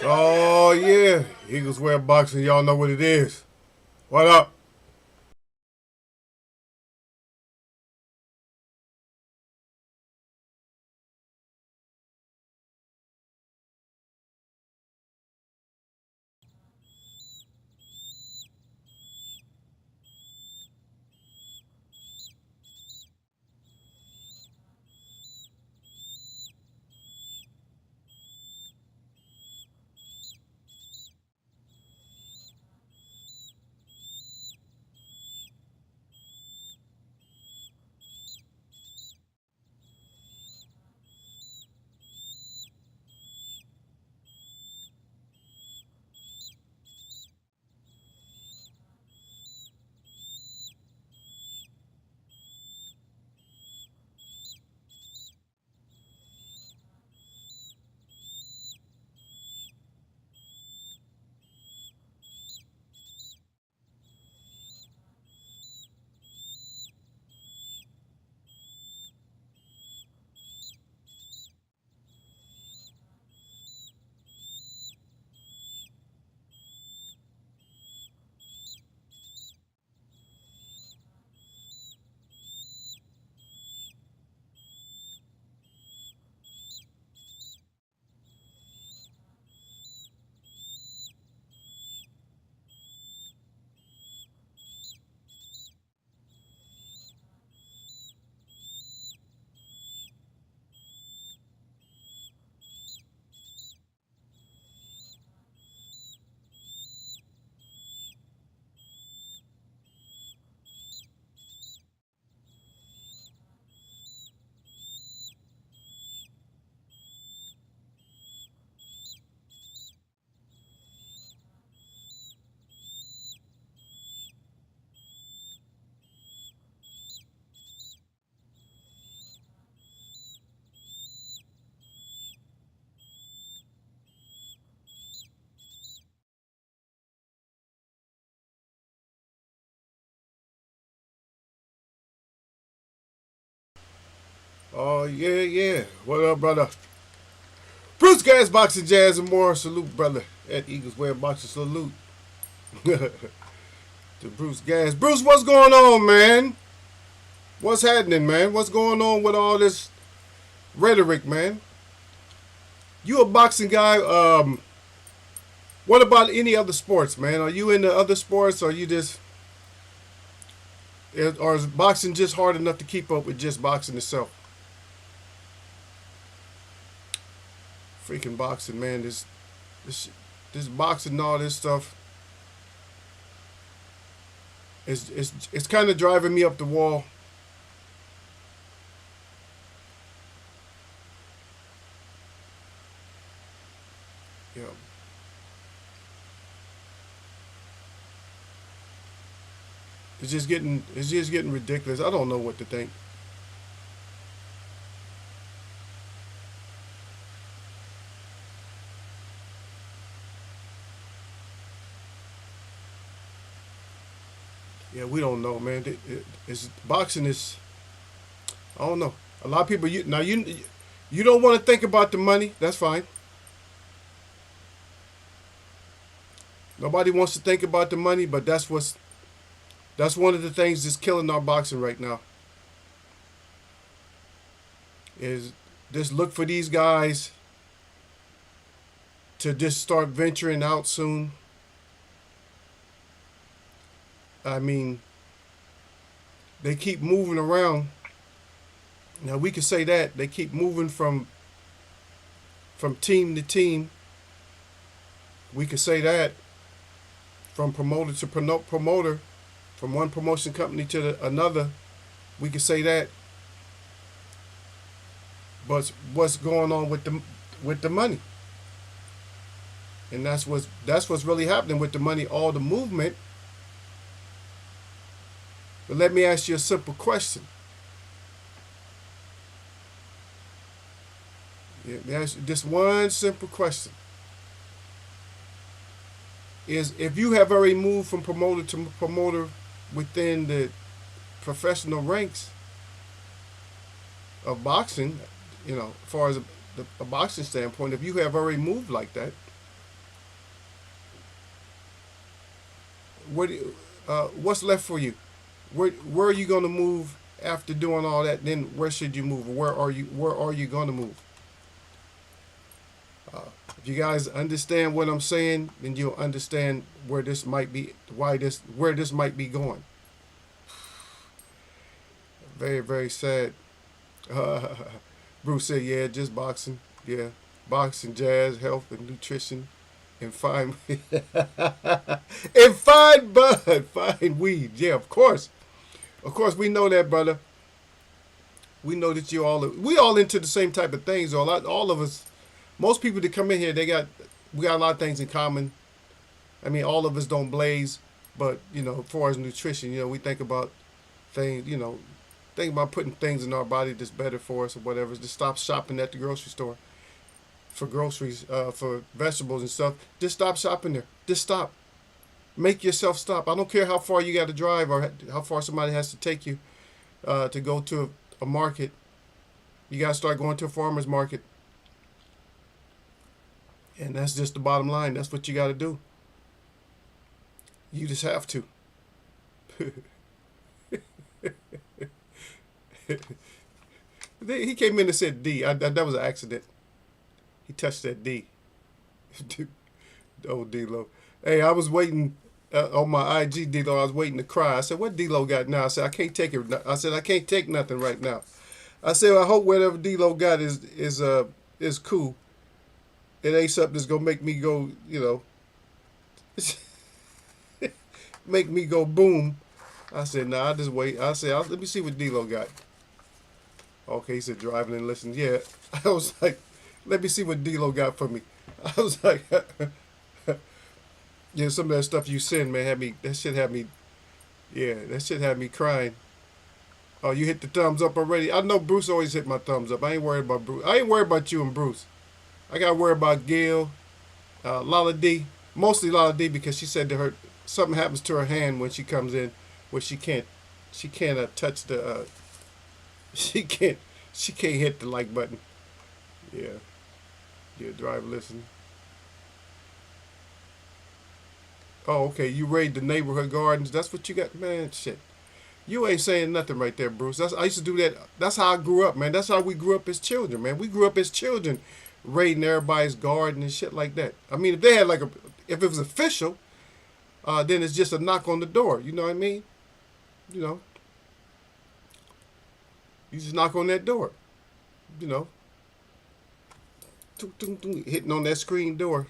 Oh, yeah. Eagles wear boxing. Y'all know what it is. What up? Oh, yeah, yeah. What up, brother? Bruce Gas, Boxing, Jazz, and more. Salute, brother. At Eagles wear boxing. Salute. To Bruce Gas. Bruce, what's going on, man? What's happening, man? What's going on with all this rhetoric, man? You a boxing guy. What about any other sports, man? Are you into other sports, or you just, or is boxing just hard enough to keep up with just boxing itself? Freaking boxing, man. This boxing and all this stuff it's kind of driving me up the wall. Yeah. It's just getting ridiculous. I don't know what to think. Yeah, we don't know, man. It's boxing is. I don't know. A lot of people. You don't want to think about the money. That's fine. Nobody wants to think about the money, but that's one of the things that's killing our boxing right now. Is just look for these guys to just start venturing out soon. I mean, they keep moving around. Now we can say that they keep moving from team to team. We could say that from promoter to promoter, from one promotion company to another. We could say that. But what's going on with the money? And that's what's really happening with the money. All the movement. But let me ask you a simple question. Yeah, let me ask you just one simple question. Is if you have already moved from promoter to promoter, within the professional ranks of boxing, as far as a boxing standpoint, if you have already moved like that, what's left for you? Where are you going to move after doing all that? Then where should you move? Where are you going to move? If you guys understand what I'm saying, then you'll understand where this might be, where this might be going. Very, very sad. Bruce said, "Yeah, just boxing. Yeah, boxing, jazz, health, and nutrition, and fine, and fine bud, fine weed. Yeah, of course, we know that, brother. We know that we all into the same type of things. All of us, most people that come in here, we got a lot of things in common. I mean, all of us don't blaze, but as far as nutrition, we think about things, think about putting things in our body that's better for us or whatever. Just stop shopping at the grocery store for groceries, for vegetables and stuff. Just stop shopping there. Just stop. Make yourself stop. I don't care how far you got to drive or how far somebody has to take you to go to a market. You got to start going to a farmer's market. And that's just the bottom line. That's what you got to do. You just have to. He came in and said D. That was an accident. He touched that D. Oh, D-Lo. Hey, I was waiting on my IG, D-Lo. I was waiting to cry. I said, what D-Lo got now? I said, I can't take it. I said, I can't take nothing right now. I said, I hope whatever D-Lo got is cool. It ain't something that's going to make me go, make me go boom. I said, nah, I just wait. I said, let me see what D-Lo got. Okay, he said driving and listening. Yeah, I was like, let me see what D-Lo got for me. I was like, yeah, some of that stuff you send, man, that shit had me crying. Oh, you hit the thumbs up already? I know Bruce always hit my thumbs up. I ain't worried about Bruce. I ain't worried about you and Bruce. I got to worry about Gail, Lala D, mostly Lala D, because she said to her, something happens to her hand when she comes in where she can't touch the, she can't hit the like button. Yeah, drive, listen. Oh, okay, you raid the neighborhood gardens. That's what you got, man. Shit, you ain't saying nothing right there, Bruce. I used to do that. That's how I grew up, man. That's how we grew up as children, man. We grew up as children, raiding everybody's garden and shit like that. I mean, if they had if it was official, then it's just a knock on the door. You know what I mean? You just knock on that door. Hitting on that screen door.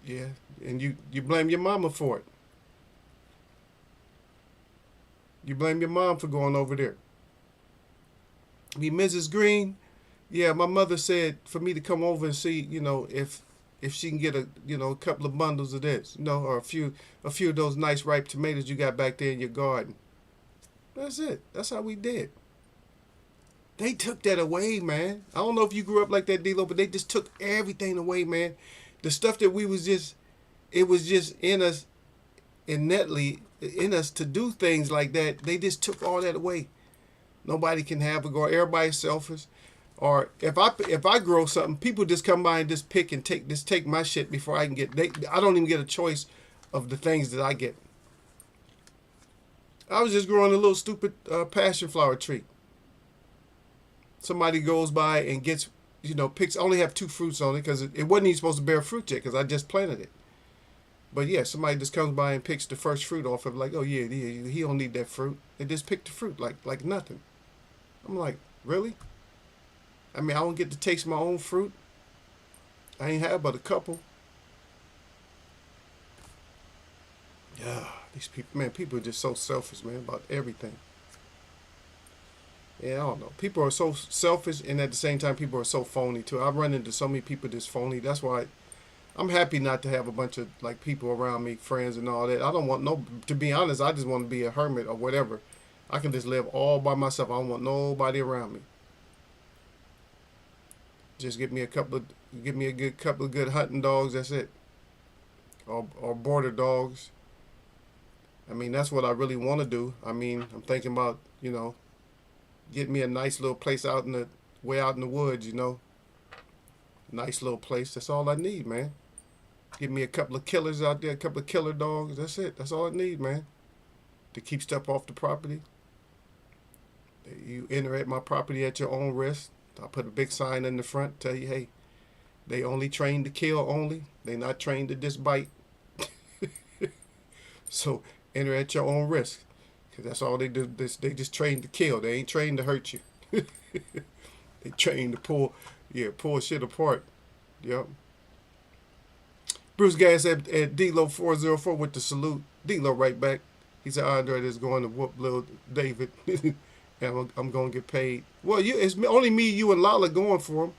Yeah, and you blame your mama for it. You blame your mom for going over there. Mrs. Green, yeah, my mother said for me to come over and see, if she can get a couple of bundles of this, or a few of those nice ripe tomatoes you got back there in your garden. That's it. That's how we did. They took that away, man. I don't know if you grew up like that, D-Lo, but they just took everything away, man. The stuff that it was just in us, innately in us to do things like that. They just took all that away. Nobody can have a garden. Everybody's selfish. Or if I grow something, people just come by and just pick and take my shit before I can get. I don't even get a choice of the things that I get. I was just growing a little stupid passion flower tree. Somebody goes by and gets, picks. Only have 2 fruits on it because it wasn't even supposed to bear fruit yet because I just planted it. But yeah, somebody just comes by and picks the first fruit off of, like, oh yeah, he don't need that fruit. They just pick the fruit like nothing. I'm like, really? I mean, I don't get to taste my own fruit. I ain't had but a couple. Yeah, these people, man, people are just so selfish, man, about everything. Yeah, I don't know. People are so selfish, and at the same time, people are so phony too. I've run into so many people that's phony. That's why I'm happy not to have a bunch of people around me, friends and all that. I don't want to be honest, I just want to be a hermit or whatever. I can just live all by myself. I don't want nobody around me. Just give me a good couple of good hunting dogs. That's it. Or border dogs. I mean, that's what I really want to do. I mean, I'm thinking about, get me a nice little place out in the way out in the woods, Nice little place. That's all I need, man. Give me a couple of killers out there, a couple of killer dogs. That's it. That's all I need, man. To keep stuff off the property. You enter at my property at your own risk. I'll put a big sign in the front, tell you, hey, they only trained to kill only. They not trained to just bite. So enter at your own risk. Because that's all they do. They just trained to kill. They ain't trained to hurt you. They trained to pull shit apart. Yep. Bruce Gas at D-Lo 404 with the salute. D-Lo right back. He said Andre is going to whoop little David. And I'm going to get paid. Well, it's only me, you, and Lala going for him.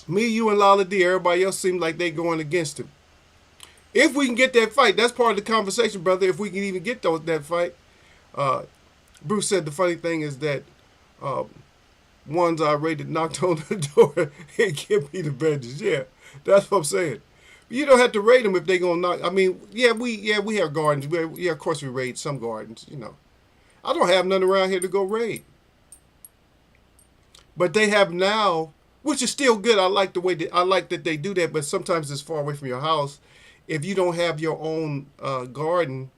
Me, you, and Lala D. Everybody else seems like they going against him. If we can get that fight, that's part of the conversation, brother. If we can even get that fight. Bruce said the funny thing is that ones I rated knocked on the door and give me the badges. Yeah, that's what I'm saying. You don't have to rate them if they gonna knock. I mean, we have gardens. Of course we raid some gardens. I don't have none around here to go raid. But they have now, which is still good. I like the way that they do that. But sometimes it's far away from your house. If you don't have your own garden,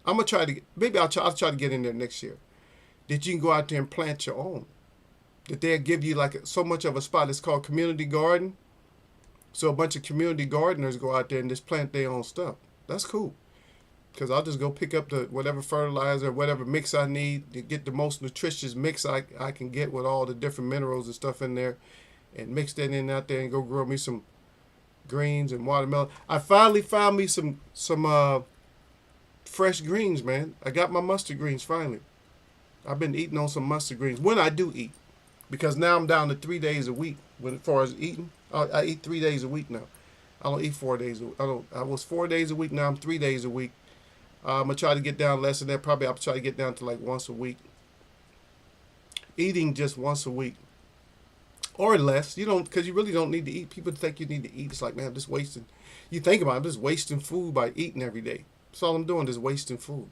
I'm gonna try to. Maybe I'll try to get in there next year. That you can go out there and plant your own. That they'll give you like so much of a spot. It's called community garden. So a bunch of community gardeners go out there and just plant their own stuff. That's cool. Because I'll just go pick up the whatever fertilizer, whatever mix I need to get the most nutritious mix I can get with all the different minerals and stuff in there, and mix that in out there and go grow me some greens and watermelon. I finally found me some fresh greens, man. I got my mustard greens finally. I've been eating on some mustard greens when I do eat, because now I'm down to 3 days a week. As far as eating, I eat 3 days a week now. I don't eat 4 days. I was 4 days a week. Now I'm 3 days a week. I'm gonna try to get down less than that. Probably I'll try to get down to like once a week. Eating just once a week or less. Because you really don't need to eat. People think you need to eat. It's like, man, I'm just wasting. You think about it, I'm just wasting food by eating every day. That's all I'm doing, is wasting food.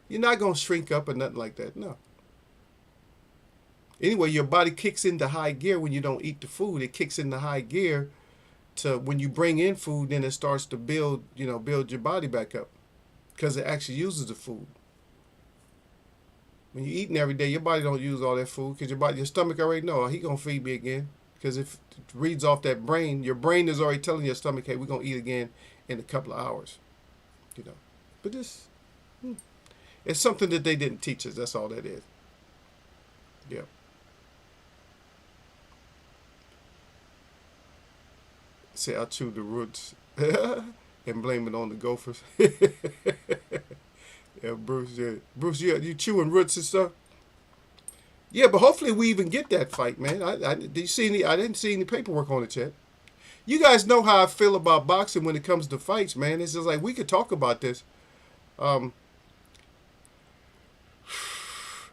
You're not gonna shrink up or nothing like that. No. Anyway, your body kicks into high gear when you don't eat the food. It kicks into high gear to when you bring in food, then it starts to build your body back up. Because it actually uses the food. When you're eating every day, your body don't use all that food because your stomach already know, he gonna feed me again. Because if it reads off that brain, your brain is already telling your stomach, hey, we're gonna eat again in a couple of hours. But this, it's something that they didn't teach us. That's all that is. Yeah. Say I chew the roots. And blame it on the Gophers. Yeah, Bruce. Yeah. Bruce, you chewing roots and stuff. Yeah, but hopefully we even get that fight, man. I didn't see any paperwork on it yet. You guys know how I feel about boxing when it comes to fights, man. It's just like we could talk about this. But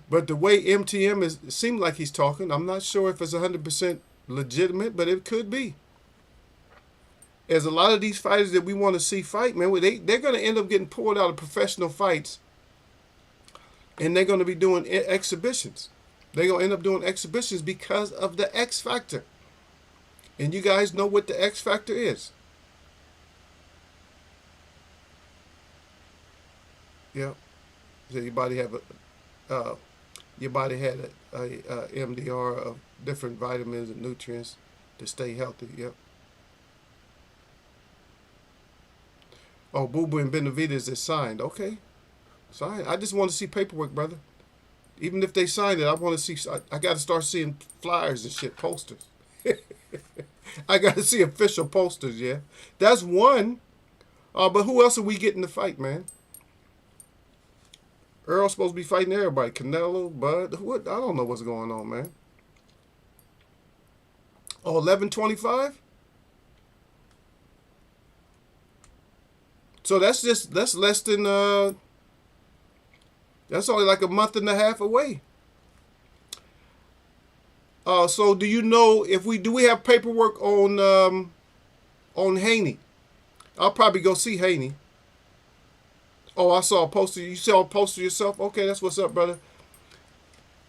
the way MTM it seemed like he's talking, I'm not sure if it's 100% legitimate, but it could be. There's a lot of these fighters that we want to see fight, man. They're going to end up getting pulled out of professional fights, and they're going to be doing exhibitions. They're going to end up doing exhibitions because of the X factor. And you guys know what the X factor is. Yeah. So your body had a MDR of different vitamins and nutrients to stay healthy. Yep. Oh, Boo Boo and Benavides is signed. Okay. Signed. I just want to see paperwork, brother. Even if they signed it, I want to see. I got to start seeing flyers and shit, posters. I got to see official posters, yeah. That's one. But who else are we getting to fight, man? Earl's supposed to be fighting everybody. Canelo, Bud. What? I don't know what's going on, man. Oh, 11:25? So that's less than that's only like a month and a half away. So do you know if we have paperwork on Haney? I'll probably go see Haney. Oh, I saw a poster. You saw a poster yourself? Okay, that's what's up, brother.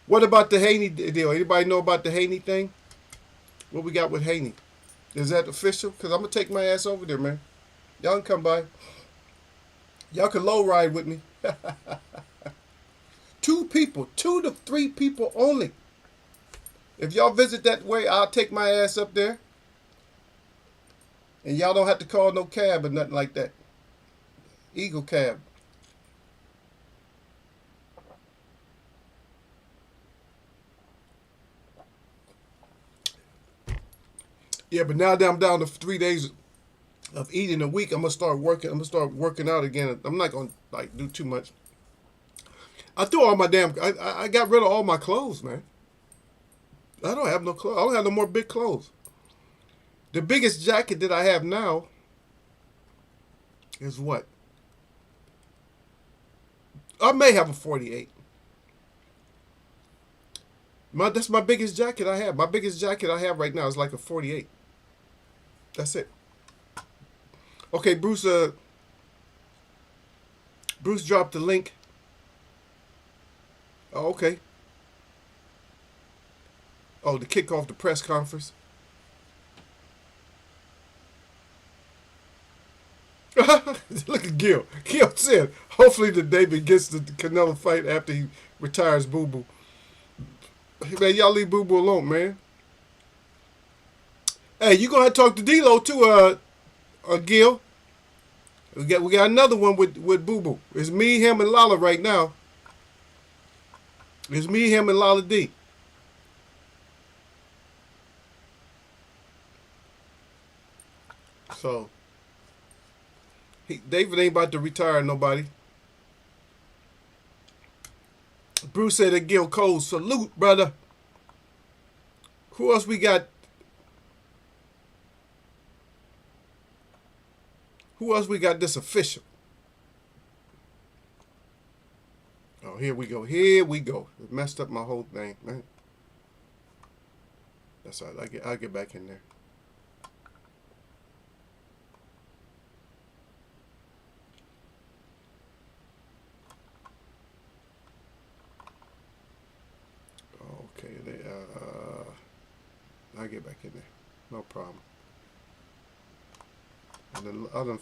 What about the Haney deal? Anybody know about the Haney thing? What we got with Haney? Is that official? Because I'm going to take my ass over there, man. Y'all can come by. Y'all can low ride with me. 2 people. 2 to 3 people only. If y'all visit that way, I'll take my ass up there. And y'all don't have to call no cab or nothing like that. Eagle cab. Yeah, but now that I'm down to 3 days of eating a week, I'm gonna start working. I'm gonna start working out again. I'm not gonna like do too much. I threw all my damn. I got rid of all my clothes, man. I don't have no clothes. I don't have no more big clothes. The biggest jacket that I have now is what? I may have a 48. That's my biggest jacket I have. My biggest jacket I have right now is like a 48. That's it. Okay, Bruce. Bruce dropped the link. Oh, okay. Oh, to kick off the press conference. Look at Gil. Gil said, hopefully the David gets the Canelo fight after he retires Boo Boo. Man, y'all leave Boo Boo alone, man. Hey, you gonna have to talk to D-Lo too, Gil. We got another one with Boo Boo. It's me, him, and Lala right now. It's me, him, and Lala D. So David ain't about to retire nobody. Bruce said that Gil Cole, salute, brother. Who else we got? Who else we got this official? Oh, here we go. Here we go. It messed up my whole thing, man. That's all right. I'll get back in there. Okay, I'll get back in there. No problem. And then other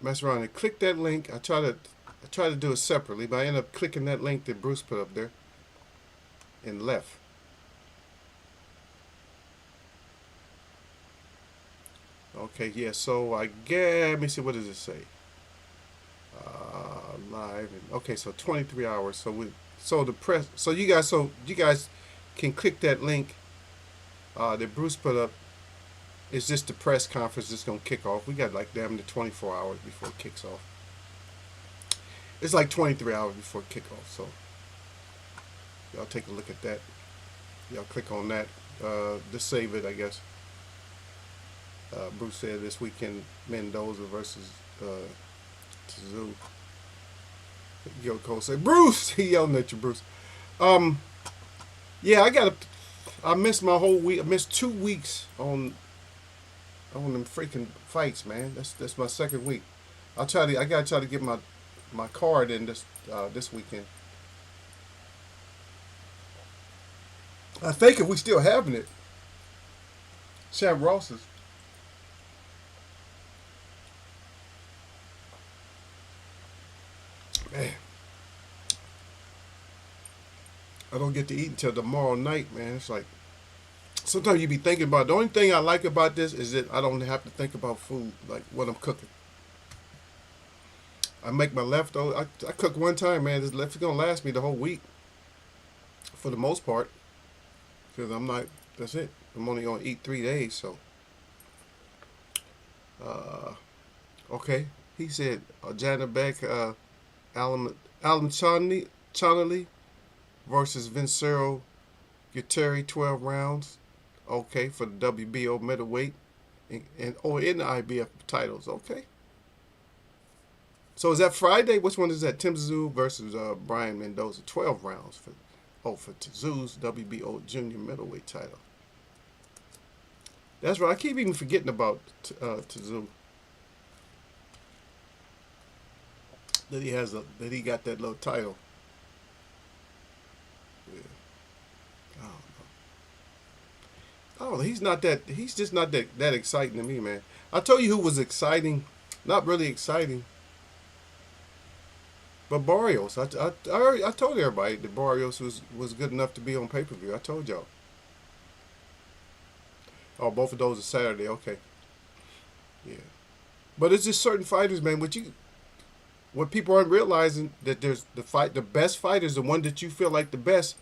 mess around and click that link. I try to do it separately, but I end up clicking that link that Bruce put up there and left. Okay, yeah. So I get. Let me see. What does it say? Live. Okay, so 23 hours. So the press. So you guys can click that link that Bruce put up. It's just the press conference that's gonna kick off. We got like damn near 24 hours before it kicks off. It's like 23 hours before kickoff. So y'all take a look at that. Y'all click on that. Just save it, I guess. Bruce said this weekend Mendoza versus Tszyu. Gil Cole said, Bruce! He yelling at you, Bruce. Yeah, I missed my whole week. I missed 2 weeks on them freaking fights, man. That's my second week. I gotta try to get my card in this weekend. I think if we still having it, Sam Ross's. Man, I don't get to eat until tomorrow night, man. It's like sometimes you be thinking about. The only thing I like about this is that I don't have to think about food, like what I'm cooking. I make my leftovers. I cook one time, man. It's gonna last me the whole week, for the most part, because I'm not. That's it. I'm only gonna eat 3 days, so. Okay. He said, Janet Beck, Alan Connolly versus Vincero Guterri, 12 rounds. Okay, for the WBO middleweight in the IBF titles. Okay. So is that Friday? Which one is that? Tim Tszyu versus Brian Mendoza, 12 rounds for Tzzu's WBO junior middleweight title. That's right. I keep even forgetting about Tszyu. that he got that little title. Yeah. I don't know. Oh, he's not that. He's just not that exciting to me, man. I told you who was exciting, not really exciting, but Barrios. I told everybody that Barrios was good enough to be on pay per view. I told y'all. Oh, both of those are Saturday. Okay. Yeah. But it's just certain fighters, man. What people aren't realizing that there's the best fighters, the one that you feel like the best,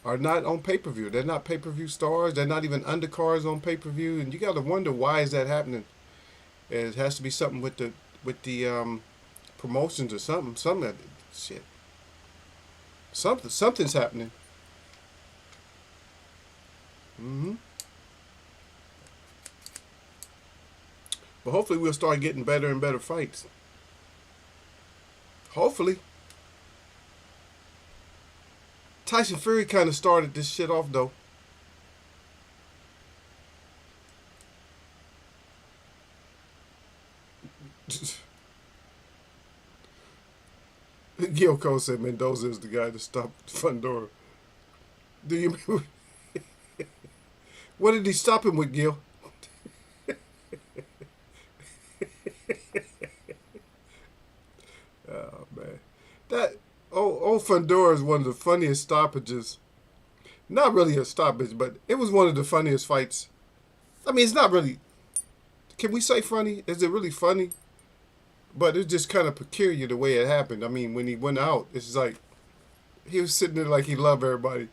are not on pay per view. They're not pay per view stars. They're not even undercards on pay per view, and you got to wonder why is that happening. It has to be something with the promotions or something. Shit. Something's happening. Mm-hmm. But hopefully we'll start getting better and better fights. Hopefully. Tyson Fury kind of started this shit off, though. Gil Cole said Mendoza is the guy to stop Fundora. Do you remember? What did he stop him with, Gil? Oh, man. Old Fundora is one of the funniest stoppages. Not really a stoppage, but it was one of the funniest fights. I mean, it's not really. Can we say funny? Is it really funny? But it's just kind of peculiar the way it happened. I mean, when he went out, it's like he was sitting there like he loved everybody.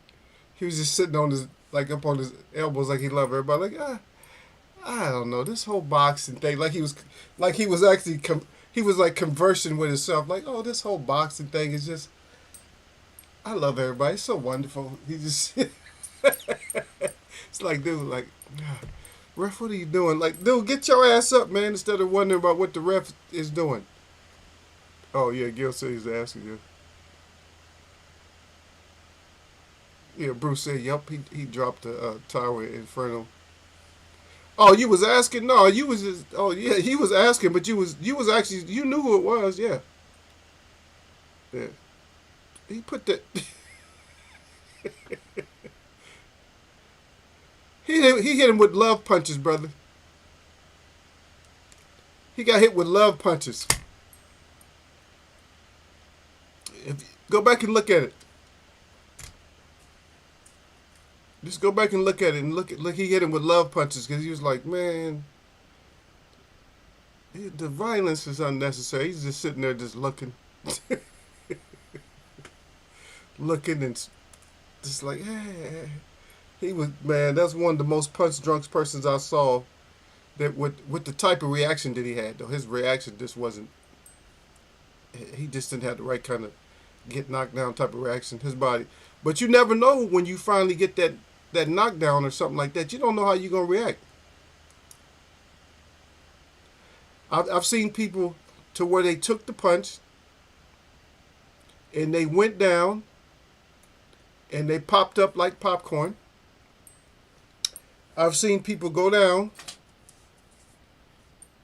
He was just sitting on his up on his elbows like he loved everybody. Like I don't know, this whole boxing thing. Like he was actually he was like conversing with himself. Like, oh, this whole boxing thing is just. I love everybody. It's so wonderful. He just. It's like, dude, like. Ref, what are you doing? Like, dude, get your ass up, man, instead of wondering about what the ref is doing. Oh, yeah, Gil said he's asking you. Yeah, Bruce said, yep, he dropped the Tower Inferno. Oh, you was asking? No, you was just, oh, yeah, he was asking, but you was actually, you knew who it was, yeah. Yeah. He put that... He hit him with love punches, brother. He got hit with love punches. Go back and look at it. Just go back and look at it and look. He hit him with love punches because he was like, man, the violence is unnecessary. He's just sitting there just looking, looking and just like, hey. He was, man, that's one of the most punch-drunk persons I saw. That with the type of reaction that he had, though, his reaction just wasn't. He just didn't have the right kind of get knocked down type of reaction. His body, but you never know when you finally get that knockdown or something like that. You don't know how you're gonna react. I've seen people to where they took the punch and they went down and they popped up like popcorn. I've seen people go down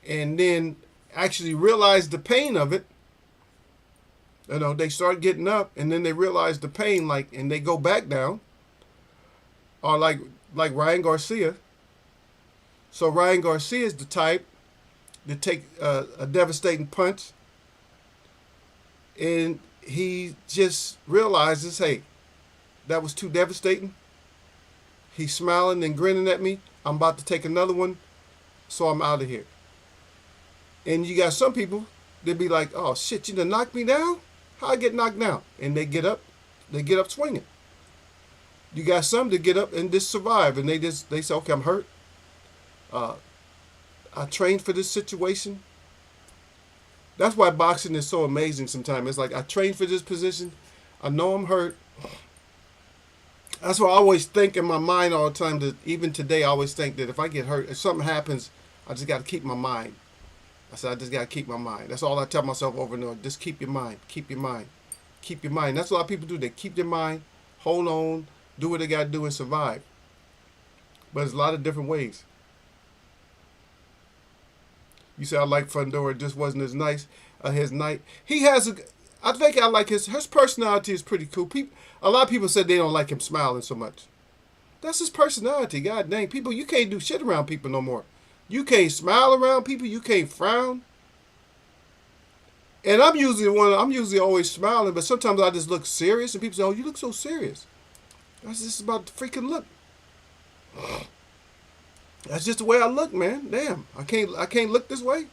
and then actually realize the pain of it. You know, they start getting up and then they realize the pain, like, and they go back down. Or like Ryan Garcia. So Ryan Garcia is the type to take a devastating punch, and he just realizes, hey, that was too devastating. He's smiling and grinning at me. I'm about to take another one, so I'm out of here. And you got some people, they'll be like, oh shit, you done knocked me down? How I get knocked down? And they get up swinging. You got some that get up and just survive, and they say, okay, I'm hurt. I trained for this situation. That's why boxing is so amazing sometimes. It's like, I trained for this position. I know I'm hurt. That's why I always think in my mind all the time, that even today I always think that if I get hurt, if something happens, I just got to keep my mind. I said, I just got to keep my mind. That's all I tell myself over and over. Just keep your mind. Keep your mind. Keep your mind. That's what a lot of people do. They keep their mind, hold on, do what they got to do and survive. But there's a lot of different ways. You say, I like Fundora, it just wasn't as nice. his night. He has a. I think I like his personality is pretty cool. A lot of people said they don't like him smiling so much. That's his personality. God dang, people, you can't do shit around people no more. You can't smile around people. You can't frown. And I'm usually always smiling, but sometimes I just look serious, and people say, "Oh, you look so serious." That's just about the freaking look. That's just the way I look, man. Damn, I can't look this way.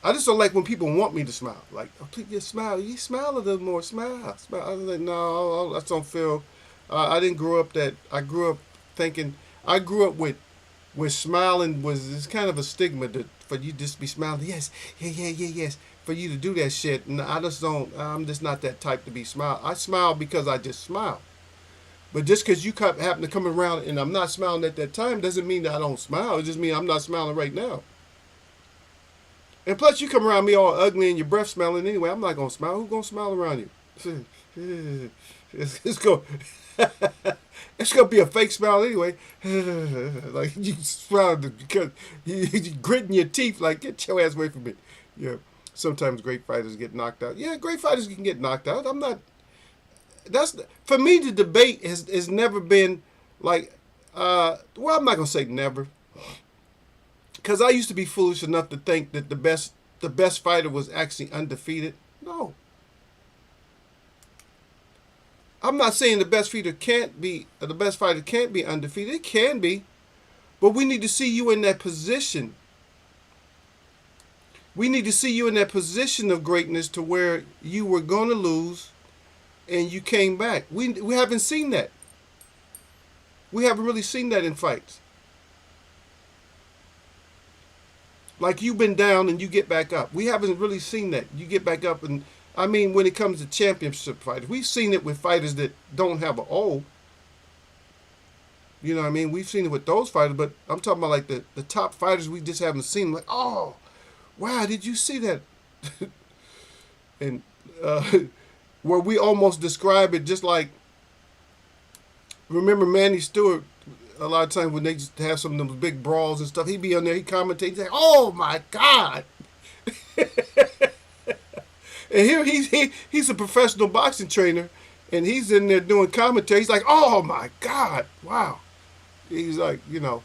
I just don't like when people want me to smile. Like, oh, please just smile. You smile a little more. Smile. Smile. I was like, no, I just don't feel. I didn't grow up that. I grew up thinking. I grew up with smiling was it's kind of a stigma for you just be smiling. Yes, yes. For you to do that shit, and I just don't. I'm just not that type to be smile. I smile because I just smile. But just because you happen to come around and I'm not smiling at that time doesn't mean that I don't smile. It just means I'm not smiling right now. And plus, you come around me all ugly and your breath smelling anyway. I'm not gonna smile. Who's gonna smile around you? It's going. It's gonna be a fake smile anyway. Like you smile because you gritting your teeth. Like get your ass away from me. Yeah. Sometimes great fighters get knocked out. Yeah, great fighters can get knocked out. I'm not. That's for me. The debate has never been like. Well, I'm not gonna say never. Because I used to be foolish enough to think that the best fighter was actually undefeated. No. I'm not saying the best fighter can't be undefeated. It can be. But we need to see you in that position. We need to see you in that position of greatness to where you were going to lose and you came back. We haven't seen that. We haven't really seen that in fights. Like you've been down and you get back up. We haven't really seen that. You get back up and I mean when it comes to championship fighters, we've seen it with fighters that don't have an O. You know what I mean? We've seen it with those fighters, but I'm talking about like the top fighters we just haven't seen. Like, oh, wow, did you see that? And where we almost describe it just like, remember Manny Stewart? A lot of times when they just have some of those big brawls and stuff, he'd be on there, he'd commentate, he'd say, "Oh my God!" And here he's a professional boxing trainer, and he's in there doing commentary. He's like, "Oh my God, wow!" He's like, you know,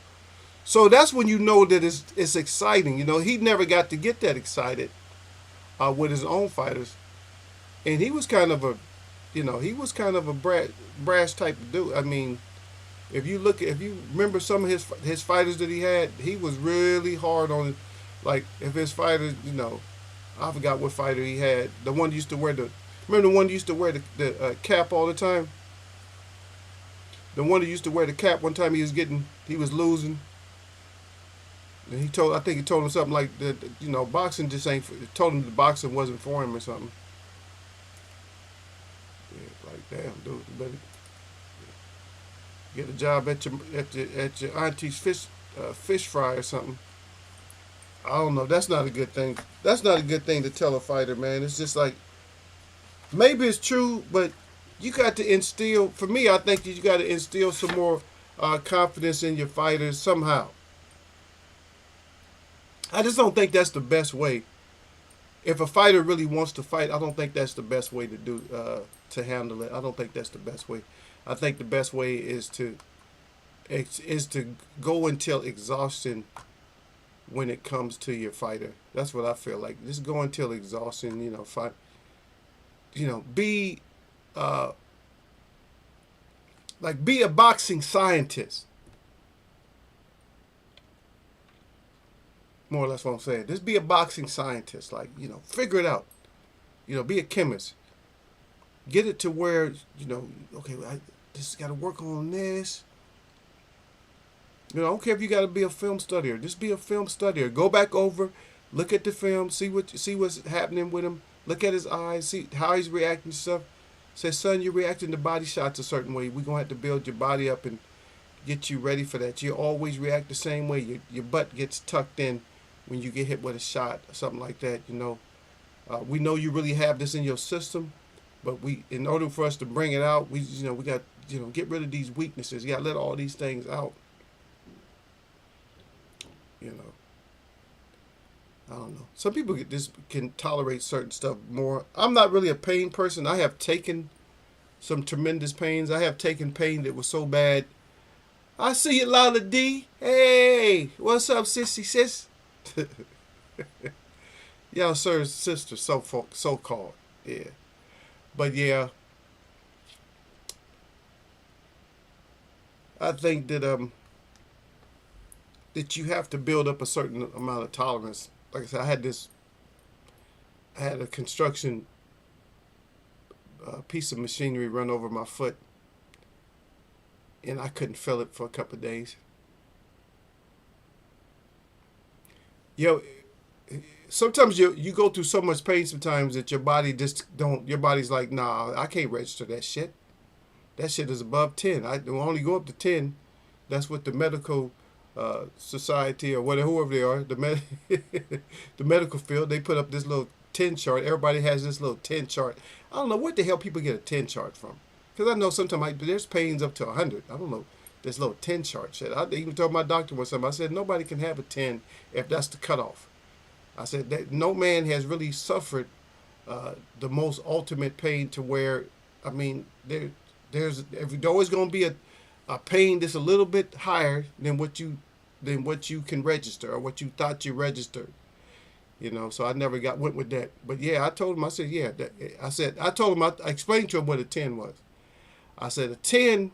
so that's when you know that it's exciting. You know, he never got to get that excited with his own fighters, and he was kind of a brash type of dude. I mean. If you remember some of his fighters that he had, he was really hard on it. Like if his fighters, you know, I forgot what fighter he had. The one that used to wear remember the one that used to wear the cap all the time. The one that used to wear the cap. One time he was losing, and I think he told him something like that. You know, boxing just ain't. Told him the boxing wasn't for him or something. Yeah, like damn, dude, you better get a job at your auntie's fish fry or something. I don't know. That's not a good thing. That's not a good thing to tell a fighter, man. It's just like maybe it's true, but you got to instill. For me, I think you got to instill some more confidence in your fighters somehow. I just don't think that's the best way. If a fighter really wants to fight, I don't think that's the best way to handle it. I don't think that's the best way. I think the best way is to go until exhaustion when it comes to your fighter. That's what I feel like. Just go until exhaustion. You know, fight. You know, be be a boxing scientist. More or less what I'm saying. Just be a boxing scientist. Like, you know, figure it out. You know, be a chemist. Get it to where, you know, okay, I just got to work on this. You know, I don't care if you got to be a film studier. Just be a film studier. Go back over, look at the film, see what's happening with him. Look at his eyes, see how he's reacting to stuff. Say, son, you're reacting to body shots a certain way. We're going to have to build your body up and get you ready for that. You always react the same way. Your butt gets tucked in when you get hit with a shot or something like that, you know. We know you really have this in your system. But in order for us to bring it out, we got, get rid of these weaknesses. You got to let all these things out. You know. I don't know. Some people can tolerate certain stuff more. I'm not really a pain person. I have taken some tremendous pains. I have taken pain that was so bad. I see you, Lala D. Hey, what's up, sissy sis? Y'all, sir, sister, so called. Yeah, but yeah, I think that you have to build up a certain amount of tolerance. Like I said, I had a construction piece of machinery run over my foot, and I couldn't feel it for a couple of days. Yo, sometimes you go through so much pain sometimes that your body just don't. Your body's like, nah, I can't register that shit. That shit is above 10. I will only go up to 10. That's what the medical society or whatever, whoever they are, the medical field, they put up this little 10 chart. Everybody has this little 10 chart. I don't know what the hell people get a 10 chart from. Because I know sometimes there's pains up to 100. I don't know. This little 10 chart shit. I even told my doctor one time, I said, nobody can have a 10 if that's the cutoff. I said that no man has really suffered the most ultimate pain to where, I mean, there's always going to be a pain that's a little bit higher than what you can register or what you thought you registered. You know, so I never went with that. But yeah, I told him, I said, yeah. I told him, I explained to him what a 10 was. I said, a 10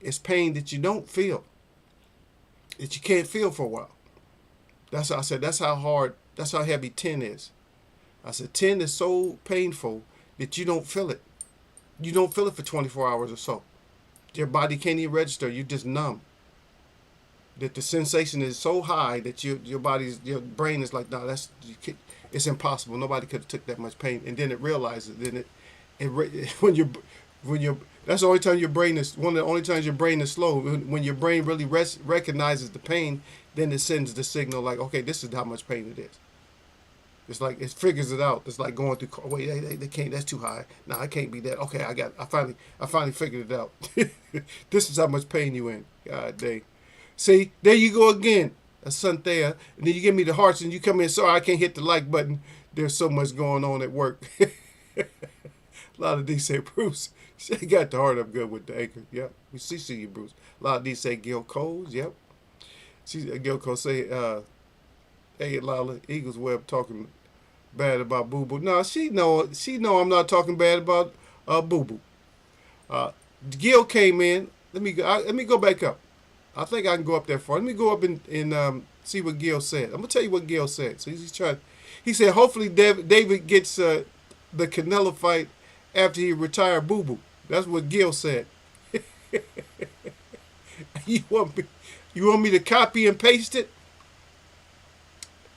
is pain that you don't feel, that you can't feel for a while. That's how I said, that's how heavy 10 is. I said, 10 is so painful that you don't feel it. You don't feel it for 24 hours or so. Your body can't even register. You're just numb. That the sensation is so high that your brain is like, no, it's impossible. Nobody could have took that much pain. And then it realizes, when you're that's the only time your brain is one of the only times your brain is slow. When your brain really recognizes the pain, then it sends the signal like, okay, this is how much pain it is. It's like it figures it out. It's like going through. Wait, they can't. That's too high. No, I can't be that. Okay, I finally figured it out. This is how much pain you in. God dang. See, there you go again. A Sunthea. And then you give me the hearts and you come in, sorry, I can't hit the like button. There's so much going on at work. A lot of these say, Bruce, she got the heart up good with the anchor. Yep. We see you, Bruce. A lot of these say Gil Coles. Yep. Gil Cole say, hey, Lala, Eagles Web talking bad about Boo Boo. No, she know I'm not talking bad about Boo Boo. Gil came in. Let me go back up. I think I can go up that far. Let me go up and see what Gil said. I'm gonna tell you what Gil said. So he's trying. He said hopefully David gets the Canelo fight after he retired Boo Boo. That's what Gil said. You want me to copy and paste it?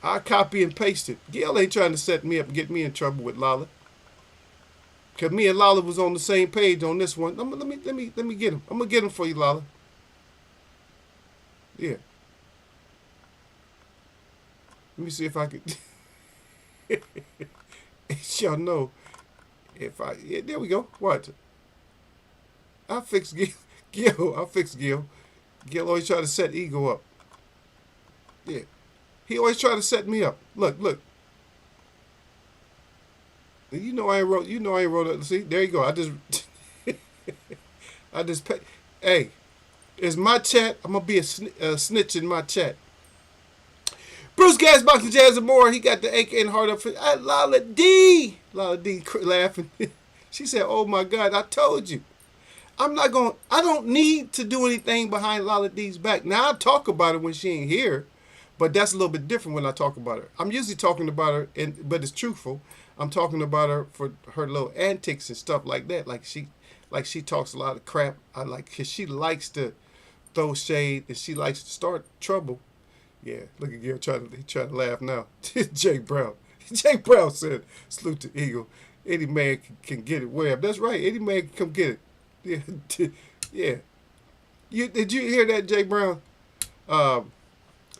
I copy and paste it. Gil ain't trying to set me up and get me in trouble with Lala. Cause me and Lala was on the same page on this one. Let me get him. I'm gonna get him for you, Lala. Yeah. Let me see if I can. Y'all know if I. Yeah, there we go. Watch. I fixed Gil. I fixed Gil. Gil always try to set ego up. Yeah. He always try to set me up. Look. You know I ain't wrote it. See, there you go. I just pay. Hey, it's my chat. I'm gonna be a snitch in my chat. Bruce Gas, Boxing Jazz and more. He got the AK and heart up for Lala D. Lala D laughing. She said, "Oh my God, I told you. I don't need to do anything behind Lala D's back. Now I talk about her when she ain't here, but that's a little bit different when I talk about her. I'm usually talking about her, but it's truthful. I'm talking about her for her little antics and stuff like that. Like she talks a lot of crap. Cause she likes to throw shade and she likes to start trouble. Yeah, look at Gil trying to laugh now. Jake Brown. Jake Brown said, salute to Eagle. Any man can get it. Web. That's right. Any man can come get it. Yeah. Did you hear that, Jake Brown?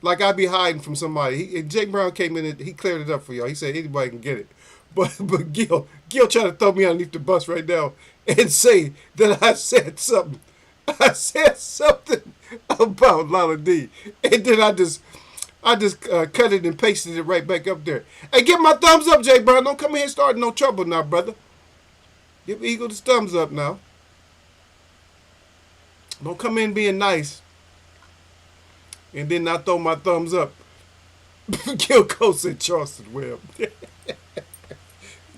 Like I be hiding from somebody. Jake Brown came in and he cleared it up for y'all. He said anybody can get it. But Gil trying to throw me underneath the bus right now and say that I said something. I said something about Lala D. And then I just I just cut it and pasted it right back up there. Hey, give my thumbs up, Jay Brown. Don't come in here starting no trouble now, brother. Give Eagle the thumbs up now. Don't come in being nice and then not throw my thumbs up. Gil Cole said Charleston Webb.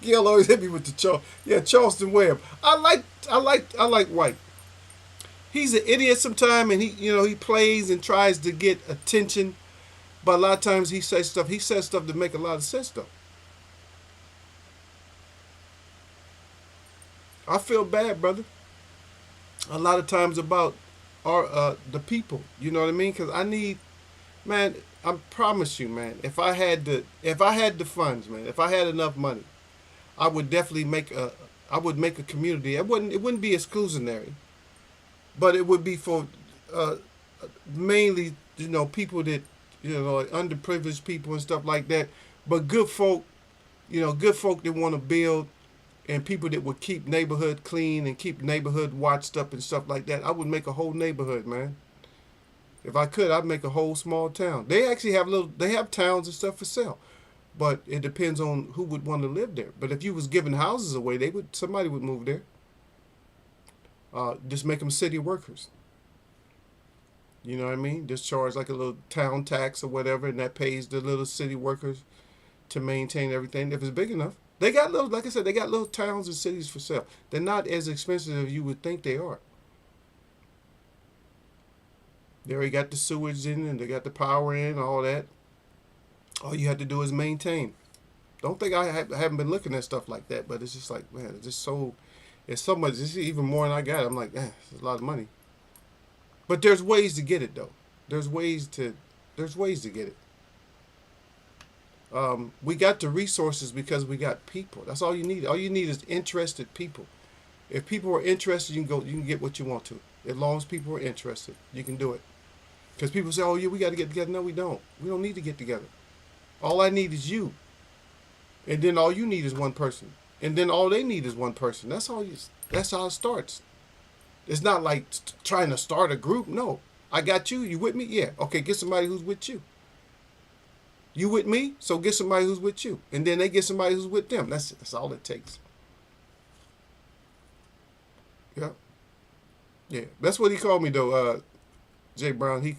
Gil always hit me with the Charleston Webb. I like White. He's an idiot sometimes, and he plays and tries to get attention, but a lot of times he says stuff that make a lot of sense though. I feel bad, brother. A lot of times about the people, you know what I mean? Because man, I promise you, man. If I had the funds, man, if I had enough money, I would definitely make a community. It wouldn't be exclusionary, but it would be for mainly people that like underprivileged people and stuff like that. But good folk that want to build, and people that would keep neighborhood clean and keep neighborhood watched up and stuff like that. I would make a whole neighborhood, man. If I could, I'd make a whole small town. They actually have towns and stuff for sale, but it depends on who would want to live there. But if you was giving houses away, somebody would move there. Just make them city workers. You know what I mean? Just charge like a little town tax or whatever, and that pays the little city workers to maintain everything. If it's big enough, they got like I said, they got little towns and cities for sale. They're not as expensive as you would think they are. They already got the sewage in, and they got the power in, all that. All you have to do is maintain. Don't think I haven't been looking at stuff like that, but it's just like, man, it's so much. It's even more than I got. I'm like, it's a lot of money. But there's ways to get it though. There's ways to get it. We got the resources because we got people. That's all you need. All you need is interested people. If people are interested, you can get what you want to. As long as people are interested, you can do it. Because people say, oh yeah, we got to get together. No, we don't. We don't need to get together. All I need is you. And then all you need is one person. And then all they need is one person. That's how it starts. It's not like trying to start a group. No. I got you. You with me? Yeah. Okay, get somebody who's with you. You with me? So get somebody who's with you. And then they get somebody who's with them. That's all it takes. Yeah. Yeah. That's what he called me though, Jay Brown.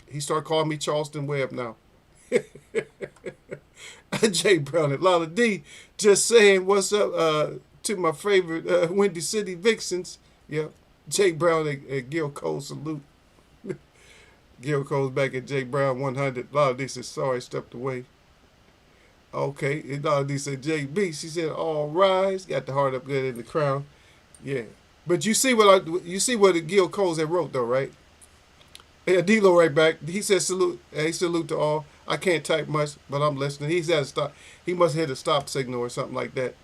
He started calling me Charleston Webb now. Jay Brown and Lala D just saying what's up to my favorite Windy City Vixens. Yeah. Jay Brown and Gil Cole salute. Gil Cole's back at Jay Brown 100. Lala D said sorry, stepped away. Okay. And Lala D said JB. She said all rise. Got the heart up good in the crown. Yeah. But you see what Gil Coles had wrote though, right? Yeah, D-Lo right back. He said salute. Hey, salute to all. I can't type much, but I'm listening. He's at a stop. He must have hit a stop signal or something like that.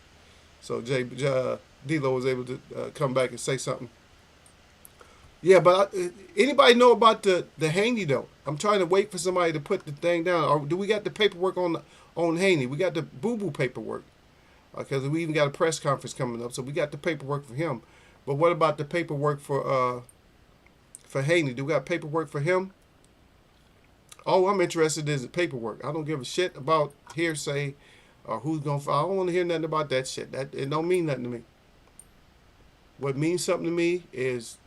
So D-Lo was able to come back and say something. Yeah, but anybody know about the Haney though? I'm trying to wait for somebody to put the thing down. Or do we got the paperwork on Haney? We got the boo-boo paperwork because we even got a press conference coming up. So we got the paperwork for him. But what about the paperwork for Haney? Do we got paperwork for him? All I'm interested in is the paperwork. I don't give a shit about hearsay or who's going to file. I don't want to hear nothing about that shit. It don't mean nothing to me. What means something to me is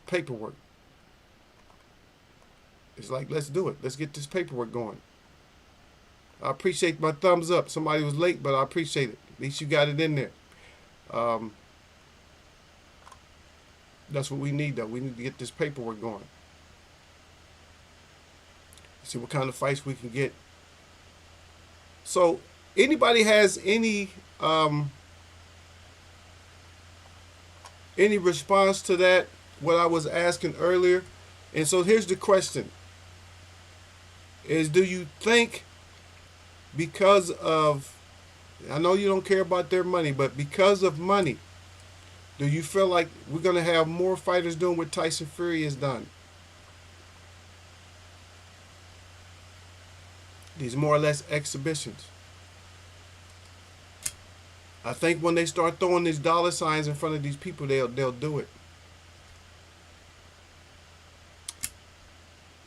paperwork. It's like, let's do it. Let's get this paperwork going. I appreciate my thumbs up. Somebody was late, but I appreciate it. At least you got it in there. That's what we need, though. We need to get this paperwork going. See what kind of fights we can get. So, anybody has any response to that? What I was asking earlier, and so here's the question: is do you think because of, I know you don't care about their money, but because of money, do you feel like we're going to have more fighters doing what Tyson Fury has done? These more or less exhibitions. I think when they start throwing these dollar signs in front of these people, they'll do it.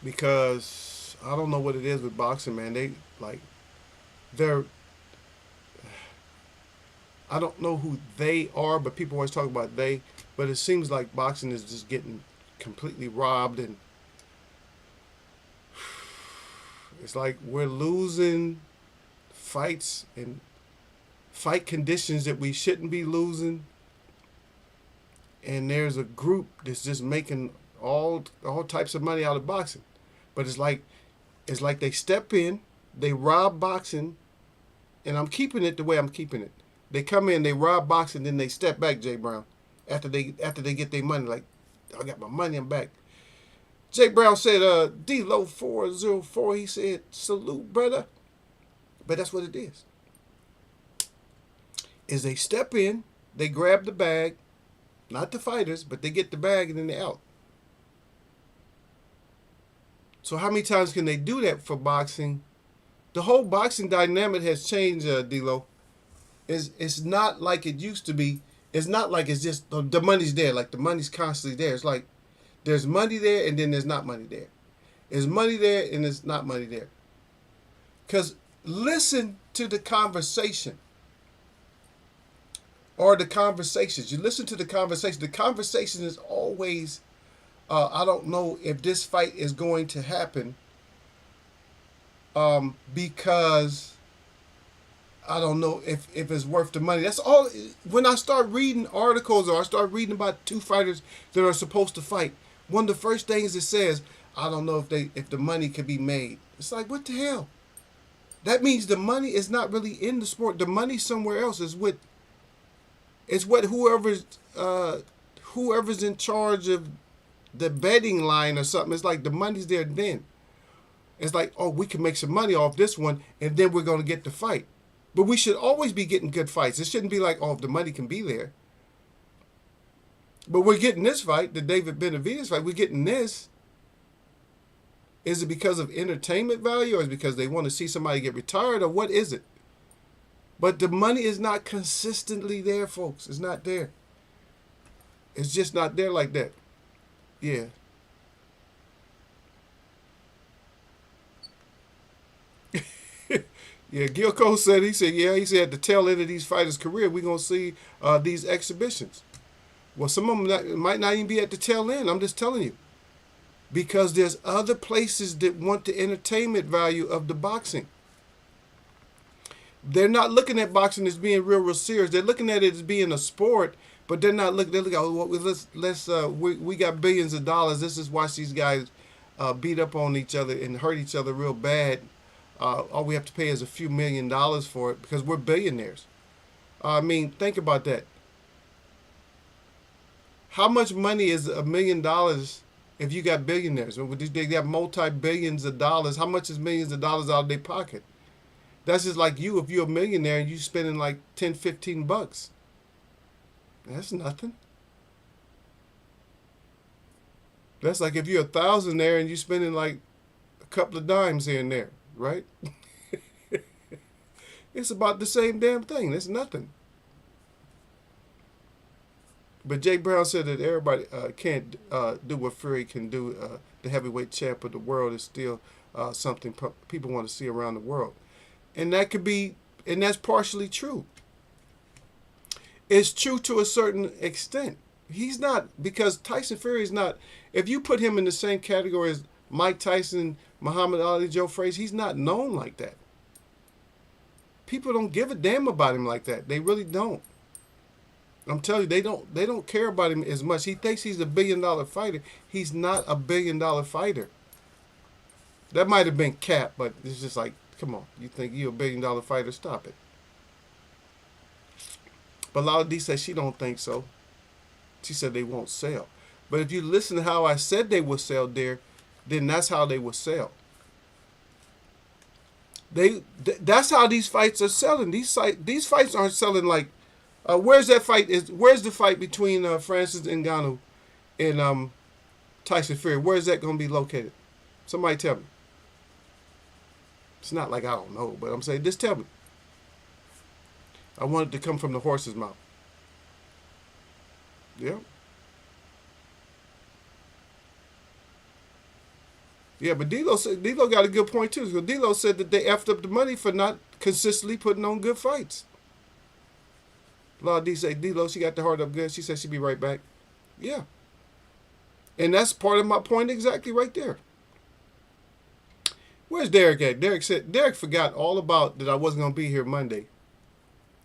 Because I don't know what it is with boxing, man. They like they're I don't know who they are, but people always talk about they. But it seems like boxing is just getting completely robbed, and it's like we're losing fights and fight conditions that we shouldn't be losing. And there's a group that's just making all types of money out of boxing. But it's like they step in, they rob boxing, and I'm keeping it the way I'm keeping it. They come in, they rob boxing, then they step back, Jay Brown. After they get their money, like, I got my money, I'm back. Jay Brown said, D-Lo 404, he said, salute, brother. But that's what it is. Is they step in, they grab the bag, not the fighters, but they get the bag and then they're out. So how many times can they do that for boxing? The whole boxing dynamic has changed, D-Lo. It's not like it used to be. It's not like it's just the money's there. Like the money's constantly there. It's like there's money there and then there's not money there. There's money there and there's not money there. Because listen to the conversation or the conversations. You listen to the conversation. The conversation is always, I don't know if this fight is going to happen because I don't know if it's worth the money. That's all. When I start reading articles or I start reading about two fighters that are supposed to fight, one of the first things it says, I don't know if the money can be made. It's like, what the hell? That means the money is not really in the sport. The money somewhere else is with. It's what whoever's in charge of the betting line or something. It's like the money's there then. It's like, oh, we can make some money off this one, and then we're going to get the fight. But we should always be getting good fights. It shouldn't be like, oh, if the money can be there. But we're getting this fight, the David Benavidez fight. We're getting this. Is it because of entertainment value, or is it because they want to see somebody get retired, or what is it? But the money is not consistently there, folks. It's not there. It's just not there like that. Yeah. Yeah, Gilco said, he said at the tail end of these fighters' career, we're going to see these exhibitions. Well, some of them might not even be at the tail end. I'm just telling you. Because there's other places that want the entertainment value of the boxing. They're not looking at boxing as being real serious. They're looking at it as being a sport, but they're not looking. They're looking, oh, we got billions of dollars. Let's just watch these guys beat up on each other and hurt each other real bad. All we have to pay is a few $1 million for it because we're billionaires. I mean, think about that. How much money is $1 million if you got billionaires? They got multi-billions of dollars. How much is millions of dollars out of their pocket? That's just like you, if you're a millionaire and you spending like 10, 15 bucks. That's nothing. That's like if you're a thousandaire and you're spending like a couple of dimes here and there, right? It's about the same damn thing. That's nothing. But Jay Brown said that everybody can't do what Fury can do. The heavyweight champ of the world is still something people want to see around the world. And that could be, and that's partially true. It's true to a certain extent. He's not, because Tyson Fury is not, if you put him in the same category as Mike Tyson, Muhammad Ali, Joe Frazier, he's not known like that. People don't give a damn about him like that. They really don't. I'm telling you, they don't care about him as much. He thinks he's a $1 billion fighter. He's not a $1 billion fighter. That might have been cap, but it's just like, come on, you think you're a $1 billion fighter? Stop it. But Laura D says she don't think so. She said they won't sell. But if you listen to how I said they would sell there, then that's how they will sell. That's how these fights are selling. These fights aren't selling like. Where's that fight? Where's the fight between Francis Ngannou and Tyson Fury? Where's that going to be located? Somebody tell me. It's not like I don't know, but I'm saying, just tell me. I want it to come from the horse's mouth. Yeah. Yeah, but D'Lo got a good point too. Because D'Lo said that they effed up the money for not consistently putting on good fights. Law D say D'Lo, she got the heart up good. She said she'd be right back. Yeah, and that's part of my point exactly right there. Where's Derek at? Derek forgot all about that I wasn't gonna be here Monday.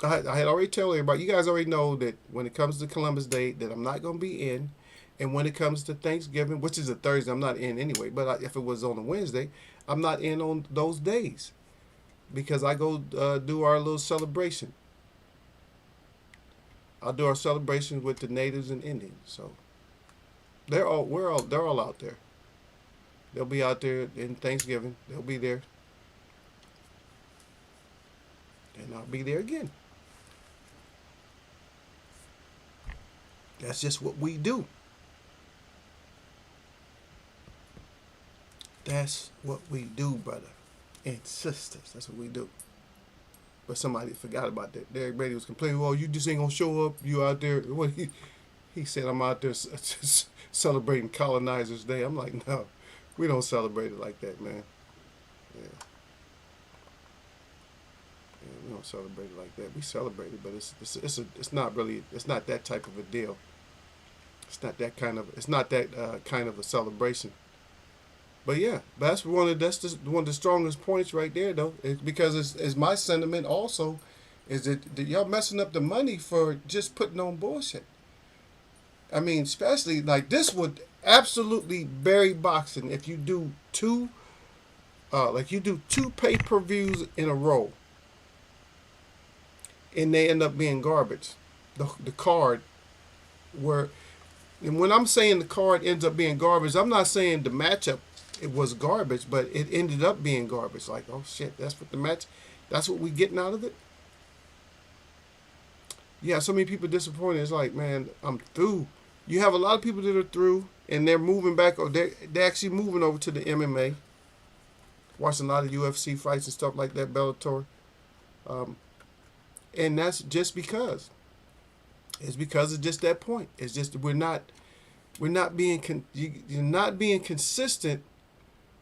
I had already told everybody. You guys already know that when it comes to Columbus Day, that I'm not gonna be in, and when it comes to Thanksgiving, which is a Thursday, I'm not in anyway. But if it was on a Wednesday, I'm not in on those days because I go do our little celebration. I'll do our celebration with the natives and Indians. So they're all out there. They'll be out there in Thanksgiving. They'll be there, and I'll be there again. That's just what we do. That's what we do, brother and sisters. That's what we do. But somebody forgot about that. Derek Brady was complaining, well, you just ain't going to show up. You out there. What he said, I'm out there celebrating Colonizers Day. I'm like, no, we don't celebrate it like that, man. Yeah. Yeah, we don't celebrate it like that. We celebrate it, but it's not really, it's not that type of a deal. It's not that kind of a celebration. But yeah, that's one of the strongest points right there, though, because it's my sentiment also, is that y'all messing up the money for just putting on bullshit. I mean, especially like this would absolutely bury boxing if you do two pay-per-views in a row, and they end up being garbage. The card where, and when I'm saying the card ends up being garbage, I'm not saying the matchup it was garbage, but it ended up being garbage. Like, oh shit, that's what we getting out of it. Yeah, so many people disappointed. It's like, man, I'm through. You have a lot of people that are through, and they're moving back, or they're actually moving over to the MMA. Watching a lot of UFC fights and stuff like that, Bellator, and that's just because. It's because of just that point. It's just you're not being consistent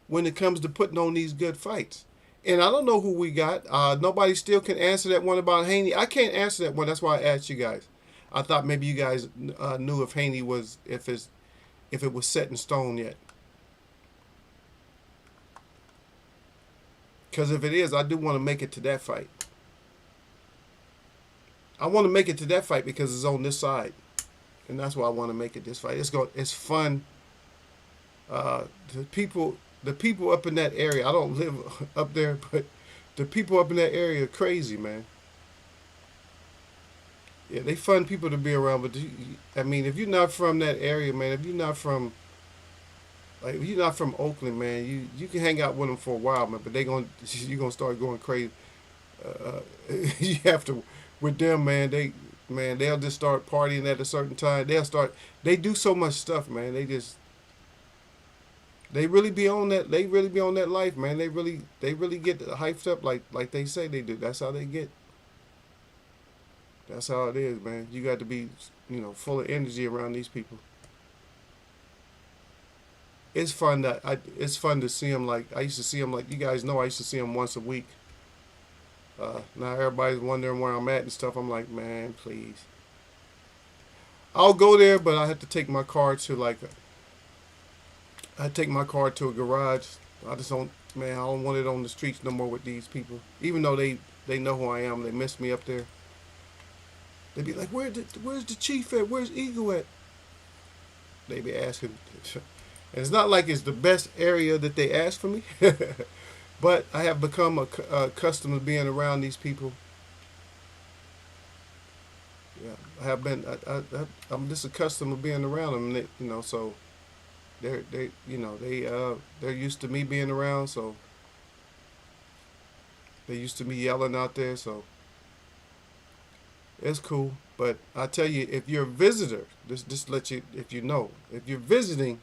when it comes to putting on these good fights. And I don't know who we got. Nobody still can answer that one about Haney. I can't answer that one. That's why I asked you guys. I thought maybe you guys knew if Haney was if it was set in stone yet. Because if it is, I do want to make it to that fight. I want to make it to that fight because it's on this side, and that's why I want to make it this fight. It's fun. The people up in that area. I don't live up there, but the people up in that area are crazy, man. Yeah, they fun people to be around. But I mean, if you're not from that area, man, if you're not from Oakland, man, you can hang out with them for a while, man. But you're gonna start going crazy. You have to with them, man. They'll just start partying at a certain time. They do so much stuff, man. They really be on that. They really be on that life, man. They really get hyped up like they say they do. That's how they get. That's how it is, man. You got to be, full of energy around these people. It's fun it's fun to see them. Like I used to see them. Like you guys know, I used to see them once a week. Now everybody's wondering where I'm at and stuff. I'm like, man, please. I'll go there, but I have to take my car to I take my car to a garage. I just don't, man. I don't want it on the streets no more with these people. Even though they know who I am, they miss me up there. They be like, where's the chief at? Where's Eagle at? They be asking. And it's not like it's the best area that they ask for me, but I have become a accustomed to being around these people. Yeah, I have been. I'm just accustomed to being around them. So they're used to me being around. So they're used to me yelling out there. So it's cool. But I tell you, if you're a visitor, just let you, if you're visiting.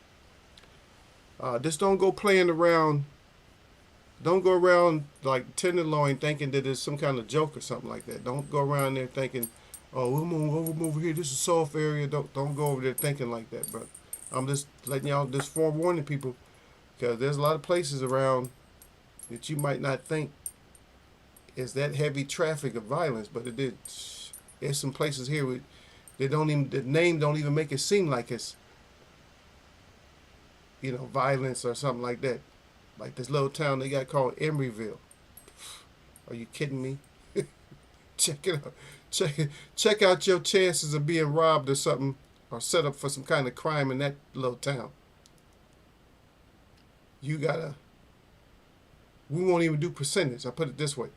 Just don't go playing around. Don't go around like tenderloin thinking that it's some kind of joke or something like that. Don't go around there thinking, oh, I'm over here. This is a soft area. Don't go over there thinking like that, bro. I'm just letting y'all, just forewarning people, because there's a lot of places around that you might not think is that heavy traffic of violence, but it did. There's some places here where they don't even, the name don't even make it seem like it's, violence or something like that. Like this little town they got called Emeryville. Are you kidding me? Check it out. Check out your chances of being robbed or something, or set up for some kind of crime in that little town. We won't even do percentage. I put it this way.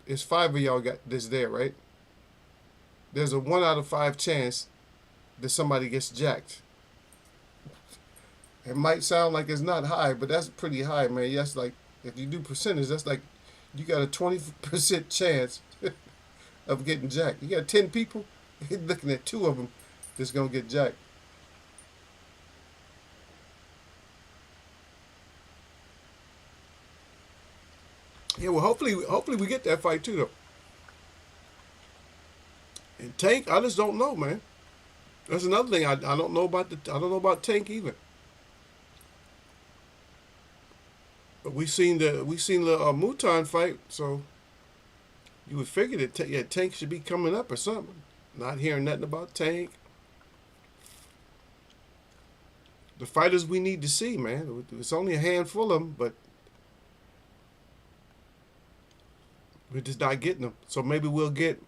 It's 5 of y'all got this there, right? There's a 1 out of 5 chance that somebody gets jacked. It might sound like it's not high, but that's pretty high, man. That's like, if you do percentage, that's like you got a 20% chance of getting jacked. You got 10 people, you're looking at 2 of them that's going to get jacked. Yeah, well, hopefully we get that fight too, though. And Tank, I just don't know, man. That's another thing I don't know about I don't know about Tank either. But we seen the Mutan fight, so you would figure that Tank should be coming up or something. Not hearing nothing about Tank. The fighters we need to see, man. It's only a handful of them, but we're just not getting them. So maybe we'll get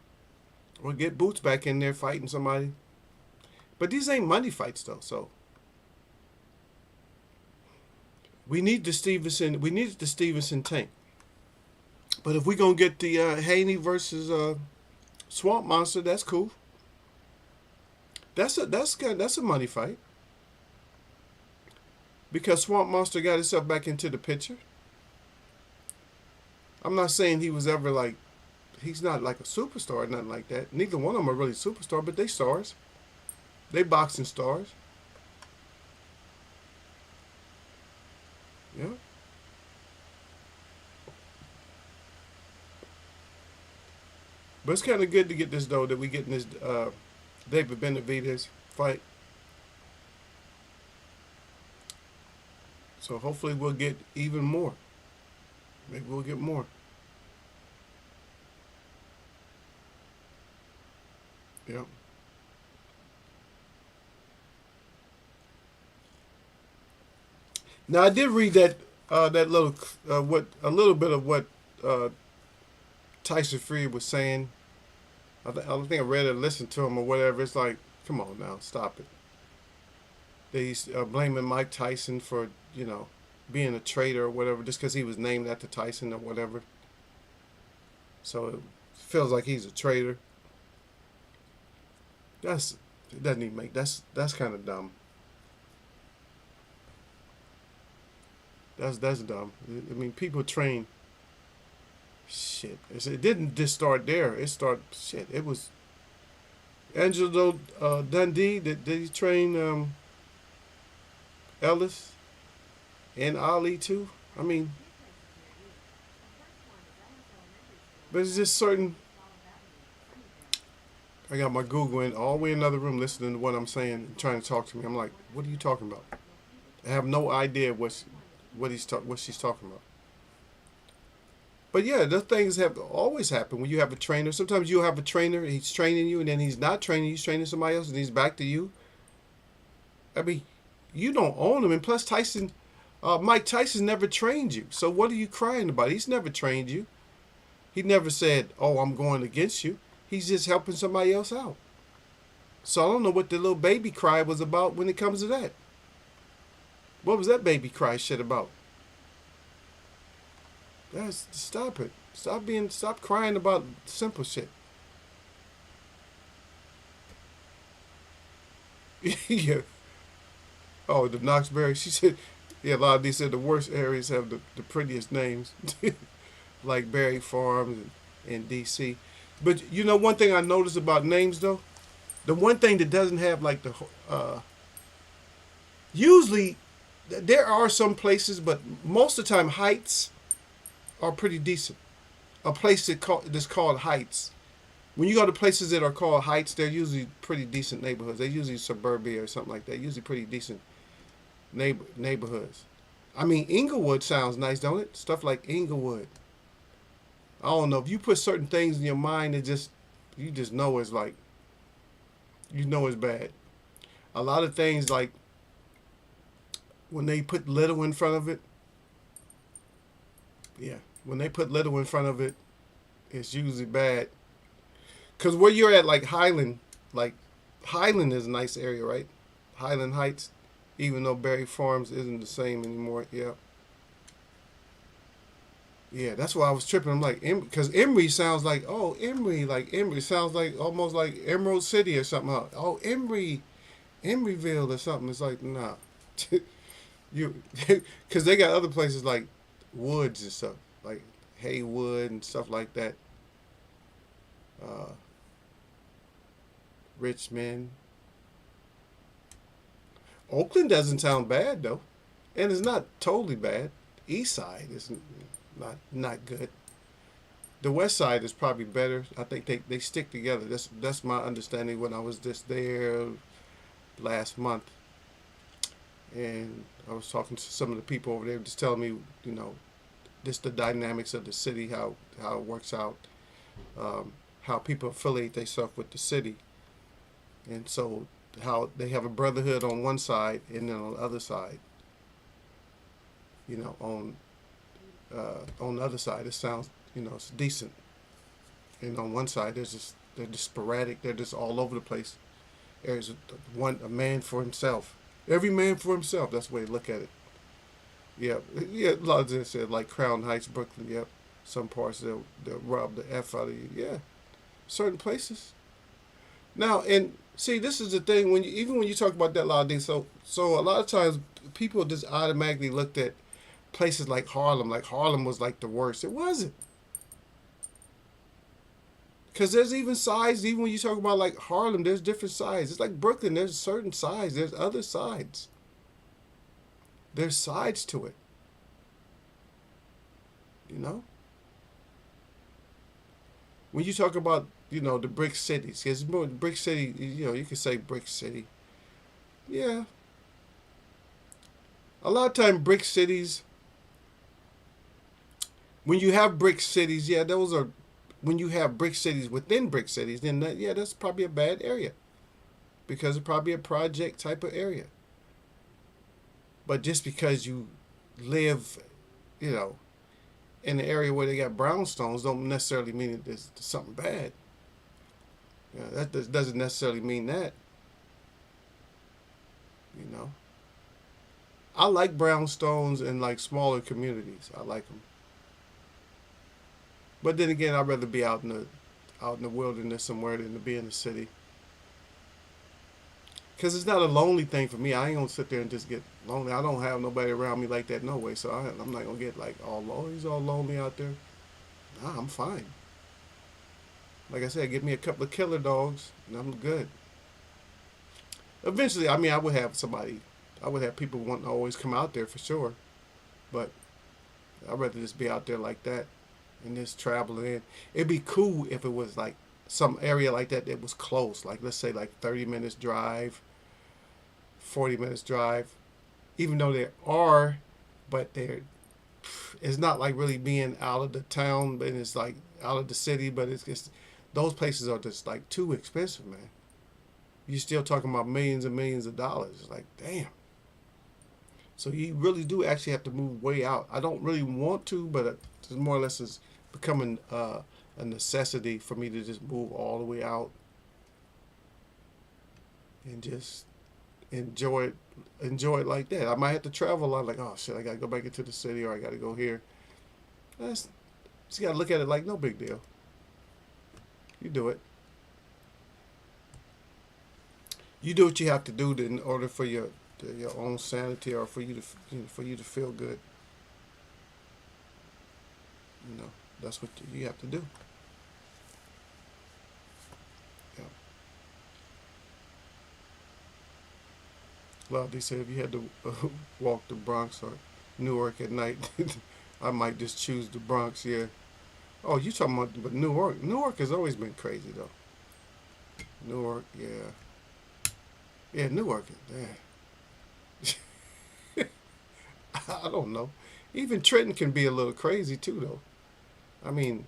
Boots back in there fighting somebody. But these ain't money fights though, so we need the Stevenson. We need the Stevenson Tank. But if we're gonna get the Haney versus Swamp Monster, that's cool. That's a money fight. Because Swamp Monster got himself back into the picture. I'm not saying he was ever like, he's not like a superstar or nothing like that. Neither one of them are really superstar, but they stars. They boxing stars. Yeah. But it's kind of good to get this, though, that we getting this David Benavidez fight. So hopefully we'll get even more. Maybe we'll get more. Yeah. Now I did read that that little a little bit of what Tyson Fury was saying. I don't think I read it, or listened to him or whatever. It's like, come on now, stop it. He's blaming Mike Tyson for being a traitor or whatever, just because he was named after Tyson or whatever. So it feels like he's a traitor. It doesn't even make that's kind of dumb. That's dumb. I mean, people train. Shit, it didn't just start there. It started shit. It was Angelo Dundee. Did he train Ellis and Ali too? I mean, but it's just certain. I got my Google in all the way in another room listening to what I'm saying, trying to talk to me. I'm like, what are you talking about? I have no idea what she's talking about. But yeah, those things have always happened when you have a trainer. Sometimes you have a trainer, he's training you, and then he's not training you, he's training somebody else, and he's back to you. I mean, you don't own him. And plus Mike Tyson never trained you. So what are you crying about? He's never trained you. He never said, oh, I'm going against you. He's just helping somebody else out. So I don't know what the little baby cry was about when it comes to that. What was that baby cry shit about? Guys, stop it. Stop crying about simple shit. Yeah. Oh, the Knoxbury. She said, yeah, a lot of these said the worst areas have the prettiest names. Like Berry Farms and DC. But one thing I noticed about names though, the one thing that doesn't have like the usually there are some places, but most of the time Heights are pretty decent. A place that's called Heights. When you go to places that are called Heights, they're usually pretty decent neighborhoods. They're usually suburbia or something like that. Usually pretty decent neighborhoods. I mean, Inglewood sounds nice, don't it? Stuff like Inglewood. I don't know if you put certain things in your mind that just you just know it's like you know it's bad. A lot of things like when they put little in front of it, yeah, when they put little in front of it, it's usually bad. Cause where you're at, like Highland is a nice area, right? Highland Heights, even though Berry Farms isn't the same anymore. Yeah, yeah, that's why I was tripping. I'm like, because Emory sounds like, oh, Emory, like Emory sounds like almost like Emerald City or something. Huh? Oh, Emory, Emeryville or something. It's like, nah, you, because they got other places like Woods and stuff, like Haywood and stuff like that. Uh, Richmond, Oakland doesn't sound bad though, and it's not totally bad. East Side is not good. The West Side is probably better. I think they stick together. That's my understanding when I was just there last month, and I was talking to some of the people over there, just telling me, you know, just the dynamics of the city, how it works out, how people affiliate themselves with the city, and so how they have a brotherhood on one side, and then on the other side, you know, on the other side, it sounds, you know, it's decent. And on one side, they're just sporadic. They're just all over the place. There's a man for himself. Every man for himself. That's the way to look at it. Yeah, yeah. A lot of them said like Crown Heights, Brooklyn. Yep. Some parts they'll rob the f out of you. Yeah, certain places. Now, and see, this is the thing when you even when you talk about that a lot of things. So a lot of times people just automatically looked at places like Harlem. Like Harlem was like the worst. It wasn't. Because there's even sides, even when you talk about like Harlem, there's different sides. It's like Brooklyn, there's certain sides, there's other sides. There's sides to it, you know? When you talk about, you know, the brick cities, because brick city, you know, you can say brick city. Yeah. A lot of time brick cities, when you have brick cities, yeah, those are, when you have brick cities within brick cities, then that, yeah, that's probably a bad area because it's probably a project type of area. But just because you live, you know, in an area where they got brownstones, don't necessarily mean that there's something bad. You know, that doesn't necessarily mean that. You know, I like brownstones in like smaller communities. I like them. But then again, I'd rather be out in the wilderness somewhere than to be in the city. Cause it's not a lonely thing for me. I ain't gonna sit there and just get lonely. I don't have nobody around me like that no way. So I'm not gonna get like all lonely. He's all lonely out there. Nah, I'm fine. Like I said, give me a couple of killer dogs and I'm good. Eventually, I mean, I would have somebody. I would have people wanting to always come out there for sure. But I'd rather just be out there like that and just traveling in. It'd be cool if it was like some area like that that was close. Like let's say like 30 minutes drive, 40 minutes drive. Even though there are, but they're it's not like really being out of the town, but it's like out of the city. But it's just those places are just like too expensive, man. You're still talking about millions and millions of dollars. It's like damn. So you really do actually have to move way out. I don't really want to, but it's more or less it's becoming a necessity for me to just move all the way out and just enjoy it like that. I might have to travel a lot. Like, oh shit, I gotta go back into the city, or I gotta go here. That's just gotta look at it like no big deal. You do it. You do what you have to do in order for your own sanity, or for you to for you to feel good. You know, that's what you have to do. Yeah. Well, they said if you had to walk the Bronx or Newark at night, I might just choose the Bronx. Yeah. Oh, you talking about but Newark? Newark has always been crazy though. Newark, yeah, yeah, Newark. Yeah. I don't know. Even Trenton can be a little crazy too, though. I mean,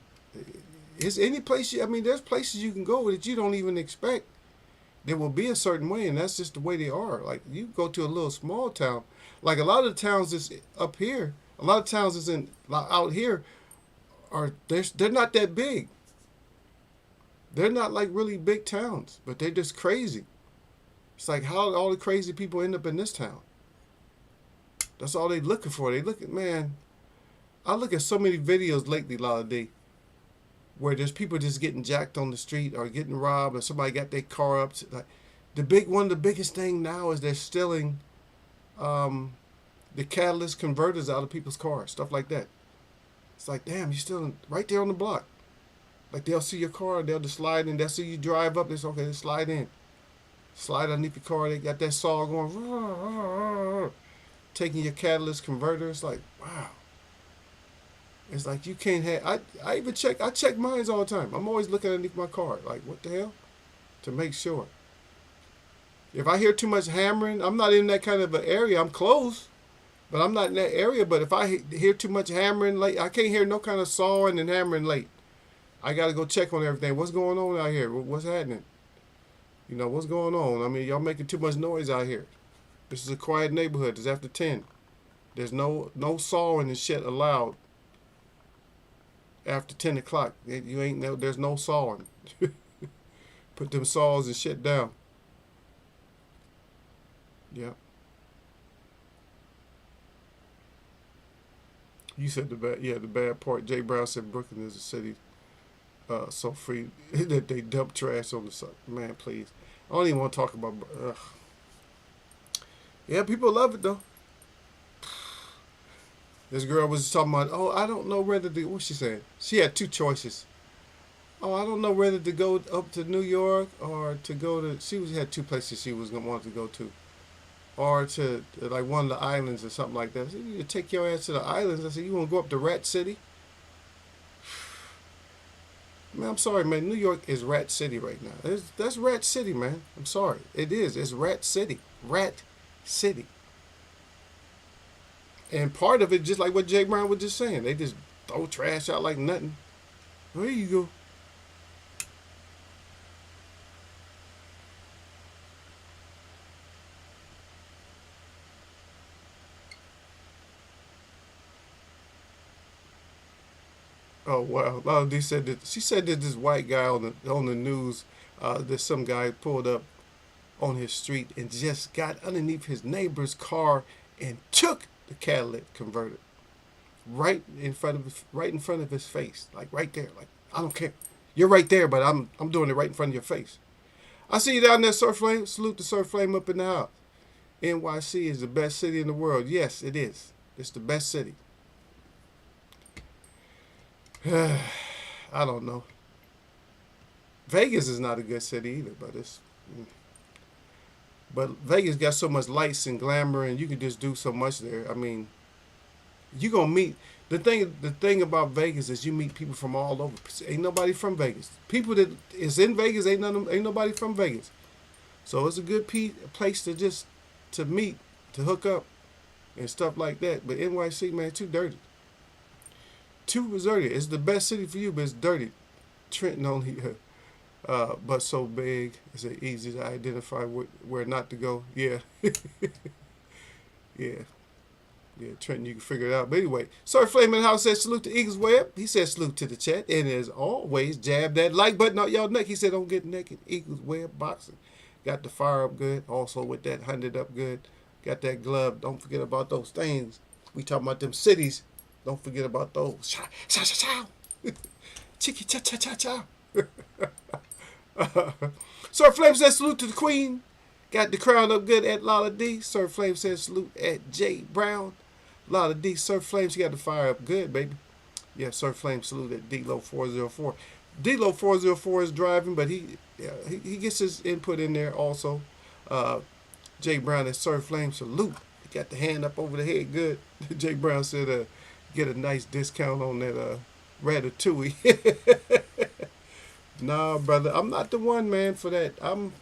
it's any place. I mean, there's places you can go that you don't even expect. There will be a certain way, and that's just the way they are. Like you go to a little small town, like a lot of the towns that's up here. A lot of towns that's in out here are they're not that big. They're not like really big towns, but they're just crazy. It's like how all the crazy people end up in this town. That's all they looking for. They look at man. I look at so many videos lately, Lala, where there's people just getting jacked on the street or getting robbed, or somebody got their car up. Like one of the biggest thing now is they're stealing the catalyst converters out of people's cars, stuff like that. It's like, damn, you're stealing right there on the block. Like they'll see your car, they'll just slide in. They'll see you drive up. It's okay, just slide in, slide underneath your car. They got that saw going, taking your catalyst converter. It's like, wow. It's like you can't have. I even check. I check mines all the time. I'm always looking underneath my car. Like what the hell, to make sure. If I hear too much hammering, I'm not in that kind of an area. I'm close, but I'm not in that area. But if I hear too much hammering late, I can't hear no kind of sawing and hammering late. I got to go check on everything. What's going on out here? What's happening? You know, what's going on? I mean, y'all making too much noise out here. This is a quiet neighborhood. It's after 10. There's no sawing and shit allowed after 10 o'clock. You ain't no. There's no sawing. Put them saws and shit down. Yeah. You said the bad. Yeah, the bad part. Jay Brown said Brooklyn is a city so free that they dump trash on the side. Man, please. I don't even want to talk about. Yeah, people love it though. This girl was talking about, oh, I don't know whether to. What she said? She had two choices. Oh, I don't know whether to go up to New York or to go to. Had two places she was gonna want to go to, or to like one of the islands or something like that. I said, you take your ass to the islands. I said, you want to go up to Rat City? Man, I'm sorry, man. New York is Rat City right now. That's Rat City, man. I'm sorry. It is. It's Rat City. Rat City. And part of it, just like what Jay Brown was just saying, they just throw trash out like nothing. There you go. Oh wow! They said that she said that this white guy on the news, that some guy pulled up on his street and just got underneath his neighbor's car and took the catalytic converter right in front of his face, like right there. Like I don't care, you're right there, but I'm doing it right in front of your face. I see you down there, Surf Flame. Salute to Surf Flame up in the house. NYC is the best city in the world. Yes, it is. It's the best city. I don't know. Vegas is not a good city either, but Vegas got so much lights and glamour, and you can just do so much there. I mean, you gonna meet the thing about Vegas is you meet people from all over. Ain't nobody from Vegas. People that is in Vegas ain't nobody from Vegas. So it's a good place to meet, to hook up, and stuff like that. But NYC, man, too dirty. Too deserted. It's the best city for you, but it's dirty. Trenton only, but so big. It's easy to identify where not to go. Yeah, yeah, yeah. Trenton, you can figure it out. But anyway, sorry, Flaming House said salute to Eagles Web. He said salute to the chat, and as always, jab that like button out y'all neck. He said don't get naked. Eagles Web boxing. Got the fire up good. Also with that 100 up good. Got that glove. Don't forget about those things. We talking about them cities. Don't forget about those. Chow, chow, chow, chow. Chicky, cha, cha, cha, cha. Sir Flame says salute to the Queen. Got the crown up good at Lala D. Sir Flame says salute at J Brown. Lala D. Sir Flame, she got the fire up good, baby. Yeah, Sir Flame salute at D-Lo 404. D-Lo 404 is driving, but he gets his input in there also. J Brown at Sir Flame salute. He got the hand up over the head good. J Brown said get a nice discount on that Ratatouille. Nah, brother, I'm not the one, man, for that. I'm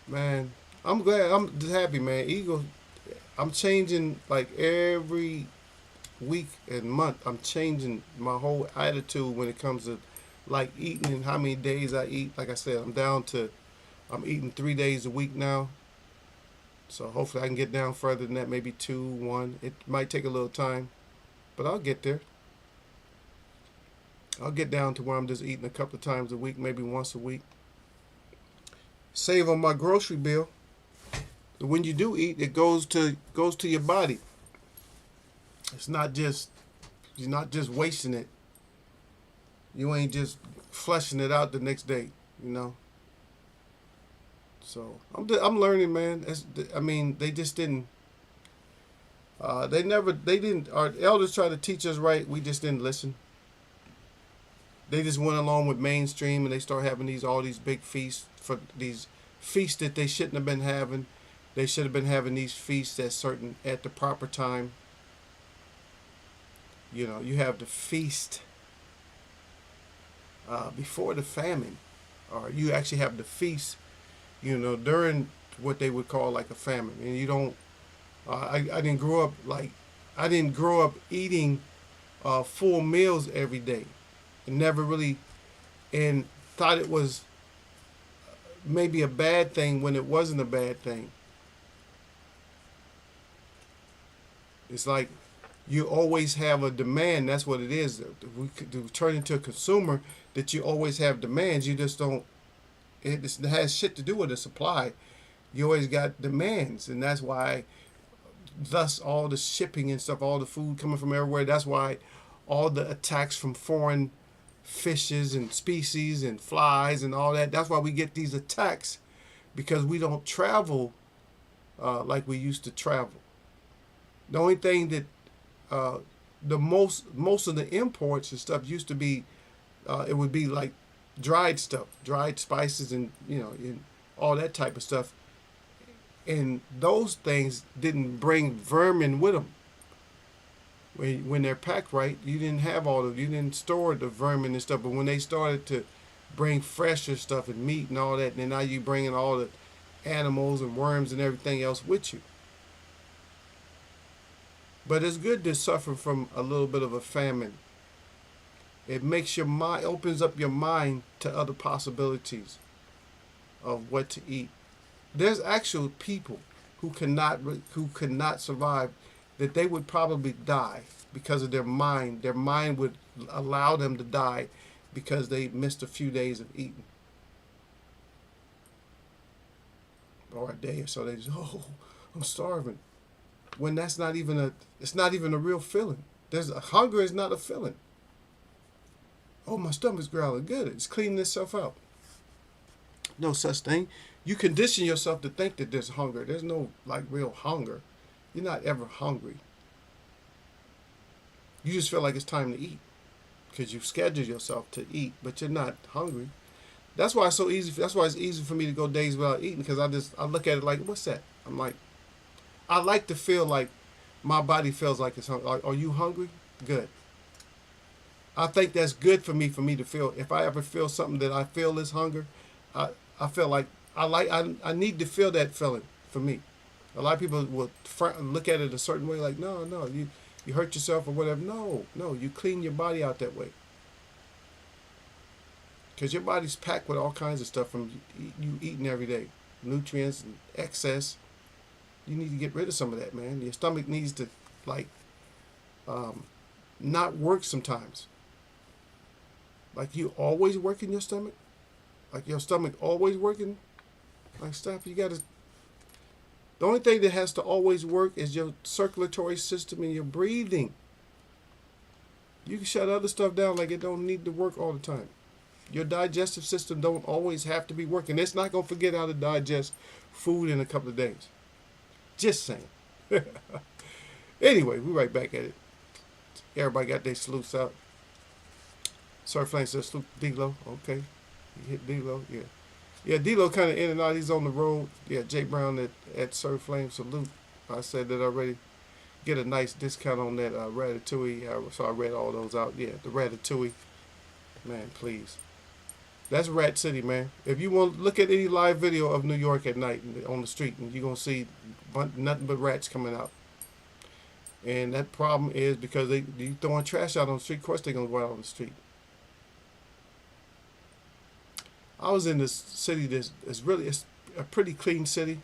glad. I'm just happy, man. Eagles, I'm changing like every week and month. I'm changing my whole attitude when it comes to like eating and how many days I eat. Like I said, I'm eating 3 days a week now. So hopefully I can get down further than that, maybe two, one. It might take a little time, but I'll get there. I'll get down to where I'm just eating a couple of times a week, maybe once a week. Save on my grocery bill. When you do eat, it goes to your body. It's not just You're not just wasting it. You ain't just flushing it out the next day. You know. So I'm learning, man. I mean, they just didn't. They didn't. Our elders tried to teach us right. We just didn't listen. They just went along with mainstream, and they start having all these big feasts for these feasts that they shouldn't have been having. They should have been having these feasts at the proper time. You know, you have the feast before the famine, or you actually have the feast, you know, during what they would call like a famine. And you don't. I didn't grow up I didn't grow up eating full meals every day, and never really, and thought it was maybe a bad thing when it wasn't a bad thing. It's like you always have a demand. That's what it is. We could turn into a consumer that you always have demands. You just don't. It has shit to do with the supply. You always got demands, and that's why. Thus, all the shipping and stuff, all the food coming from everywhere. That's why all the attacks from foreign fishes and species and flies and all that. That's why we get these attacks, because we don't travel like we used to travel. The only thing that the most of the imports and stuff used to be, it would be like dried stuff, dried spices, and and all that type of stuff. And those things didn't bring vermin with them. When they're packed right, you didn't have you didn't store the vermin and stuff. But when they started to bring fresher stuff and meat and all that, and then now you bringing all the animals and worms and everything else with you. But it's good to suffer from a little bit of a famine. It makes your mind, opens up your mind to other possibilities of what to eat. There's actual people who could not survive, that they would probably die because of their mind. Their mind would allow them to die because they missed a few days of eating, or a day or so. They just, oh, I'm starving. When it's not even a real feeling. Hunger is not a feeling. Oh, my stomach's growling. Good, it's cleaning itself out. No such thing. You condition yourself to think that there's hunger. There's no real hunger. You're not ever hungry. You just feel like it's time to eat because you've scheduled yourself to eat, but you're not hungry. That's why it's so easy. That's why it's easy for me to go days without eating, because I look at it like, what's that? I'm like, I like to feel like my body feels like it's hungry. Are you hungry? Good. I think that's good for me to feel. If I ever feel something that I feel is hunger, I feel like I need to feel that feeling for me. A lot of people will look at it a certain way, like, no, you hurt yourself or whatever. No, you clean your body out that way. Because your body's packed with all kinds of stuff from you eating every day. Nutrients and excess. You need to get rid of some of that, man. Your stomach needs to, not work sometimes. Like you always working your stomach. Like your stomach always working. Like stuff, you gotta. The only thing that has to always work is your circulatory system and your breathing. You can shut other stuff down, like it don't need to work all the time. Your digestive system don't always have to be working. It's not gonna forget how to digest food in a couple of days. Just saying. Anyway, we right back at it. Everybody got their salutes out. Surf Flame says salute D-Lo. Okay. You hit D-Lo, yeah. Yeah, D-Lo kind of in and out. He's on the road. Yeah, Jay Brown at Surf Flame, salute. I said that already. Get a nice discount on that Ratatouille. So I read all those out. Yeah, the Ratatouille. Man, please. That's Rat City, man. If you want to look at any live video of New York at night on the street, and you're gonna see nothing but rats coming out. And that problem is because you throwing trash out on the street. Of course, they're gonna go out on the street. I was in this city it's a pretty clean city,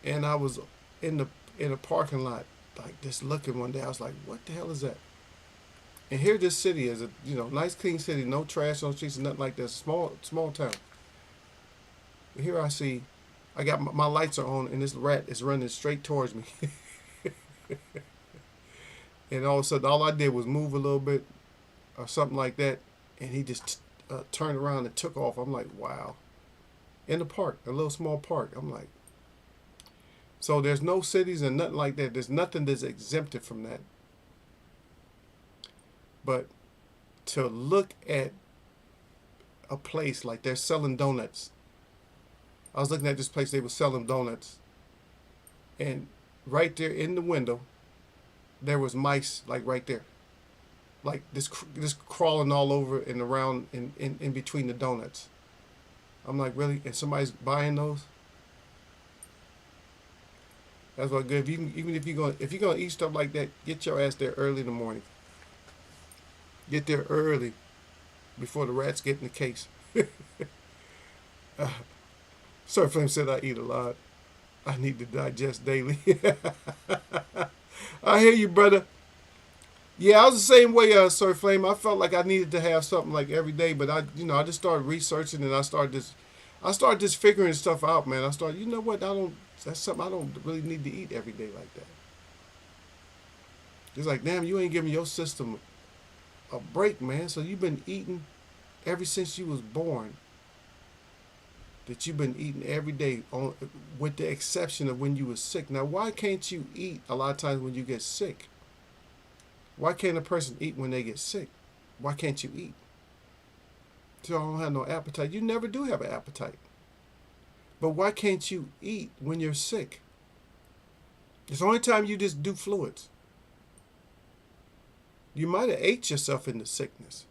and I was in a parking lot like just looking one day. I was like, what the hell is that? And here this city is a nice clean city, no trash on the streets, nothing like that. Small town. But here I got my lights are on, and this rat is running straight towards me. And all of a sudden, all I did was move a little bit or something like that, and he just turned around and took off. I'm like, wow. In the park, a little small park. I'm like, so there's no cities and nothing like that. There's nothing that's exempted from that. But to look at a place like they're selling donuts. I was looking at this place, they were selling donuts. And right there in the window, there was mice, like right there. Like this crawling all over and around in between the donuts. I'm like, really? And somebody's buying those? That's what good. Even if you're gonna eat stuff like that, get your ass there early in the morning. Get there early before the rats get in the case. Sir Flame said I eat a lot. I need to digest daily. I hear you, brother. Yeah, I was the same way, Sir Flame. I felt like I needed to have something like every day, but I just started researching and I started just figuring stuff out, man. I started, you know what? That's something I don't really need to eat every day like that. It's like, damn, you ain't giving your system a break, man. So you've been eating ever since you was born. That you've been eating every day, with the exception of when you were sick. Now, why can't you eat a lot of times when you get sick? Why can't a person eat when they get sick? Why can't you eat? So I don't have no appetite. You never do have an appetite. But why can't you eat when you're sick? It's the only time you just do fluids. You might have ate yourself into sickness.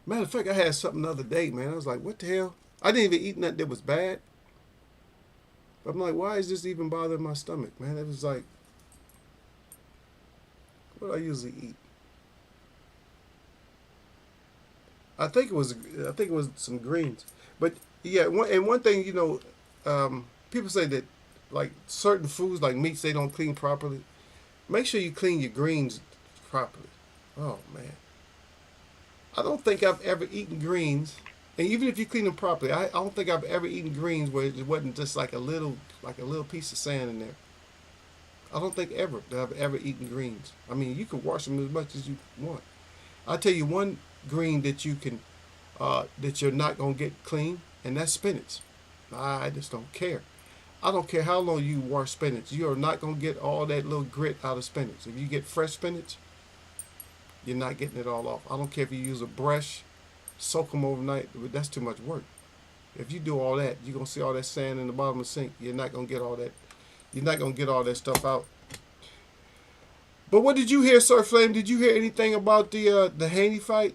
Matter of fact, I had something the other day, man. I was like, what the hell? I didn't even eat nothing that was bad. But I'm like, why is this even bothering my stomach, man? It was like, what do I usually eat? I think it was some greens. But yeah, one thing, people say that like certain foods like meats, they don't clean properly. Make sure you clean your greens properly. Oh man. I don't think I've ever eaten greens, and even if you clean them properly, I don't think I've ever eaten greens where it wasn't just like a little piece of sand in there. I don't think ever that I've ever eaten greens. I mean, you can wash them as much as you want. I'll tell you one green that you can, that you're not gonna get clean, and that's spinach. I just don't care. I don't care how long you wash spinach. You are not gonna get all that little grit out of spinach. If you get fresh spinach, you're not getting it all off. I don't care if you use a brush, soak them overnight, but that's too much work. If you do all that, you're going to see all that sand in the bottom of the sink. You're not going to get all that. You're not going to get all that stuff out. But what did you hear, Sir Flame? Did you hear anything about the Haney fight?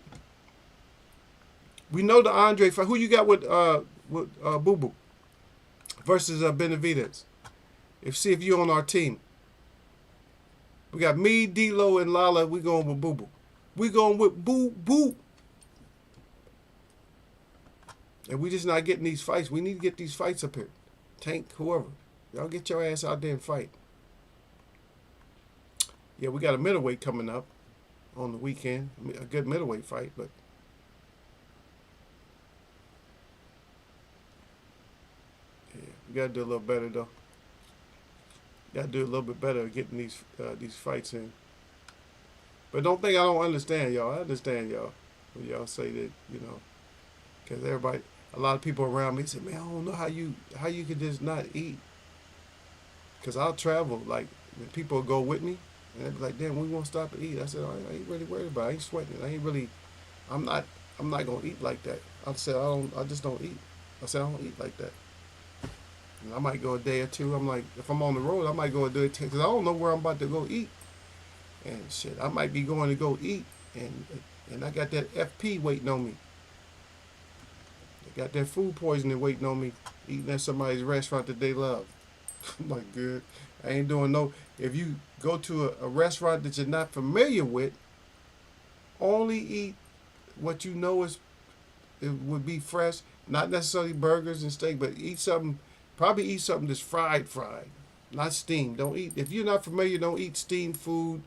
We know the Andre fight. Who you got with Boo Boo versus Benavidez? See if you're on our team. We got me, D-Lo, and Lala. We going with Boo Boo. We going with Boo Boo. And we just not getting these fights. We need to get these fights up here. Tank, whoever. Y'all get your ass out there and fight. Yeah, we got a middleweight coming up on the weekend. A good middleweight fight, but yeah, we got to do a little better, though. Got to do a little bit better at getting these fights in. But don't think I don't understand y'all. I understand y'all when y'all say that, because everybody, a lot of people around me say, man, I don't know how you could just not eat. Because I'll travel, like, when people go with me, and they'll be like, damn, we won't stop to eat. I said, I ain't really worried about it. I ain't sweating it. I'm not going to eat like that. I said, I just don't eat. I said, I don't eat like that. And I might go a day or two. I'm like, if I'm on the road, I might go a day or two, because I don't know where I'm about to go eat. And shit, I might be going to go eat, and And I got that FP waiting on me. I got that food poisoning waiting on me, eating at somebody's restaurant that they love. I'm like, good. I ain't doing no. If you go to a restaurant that you're not familiar with, only eat what you know it would be fresh. Not necessarily burgers and steak, but eat something. Probably eat something that's fried, not steamed. Don't eat if you're not familiar. Don't eat steamed food.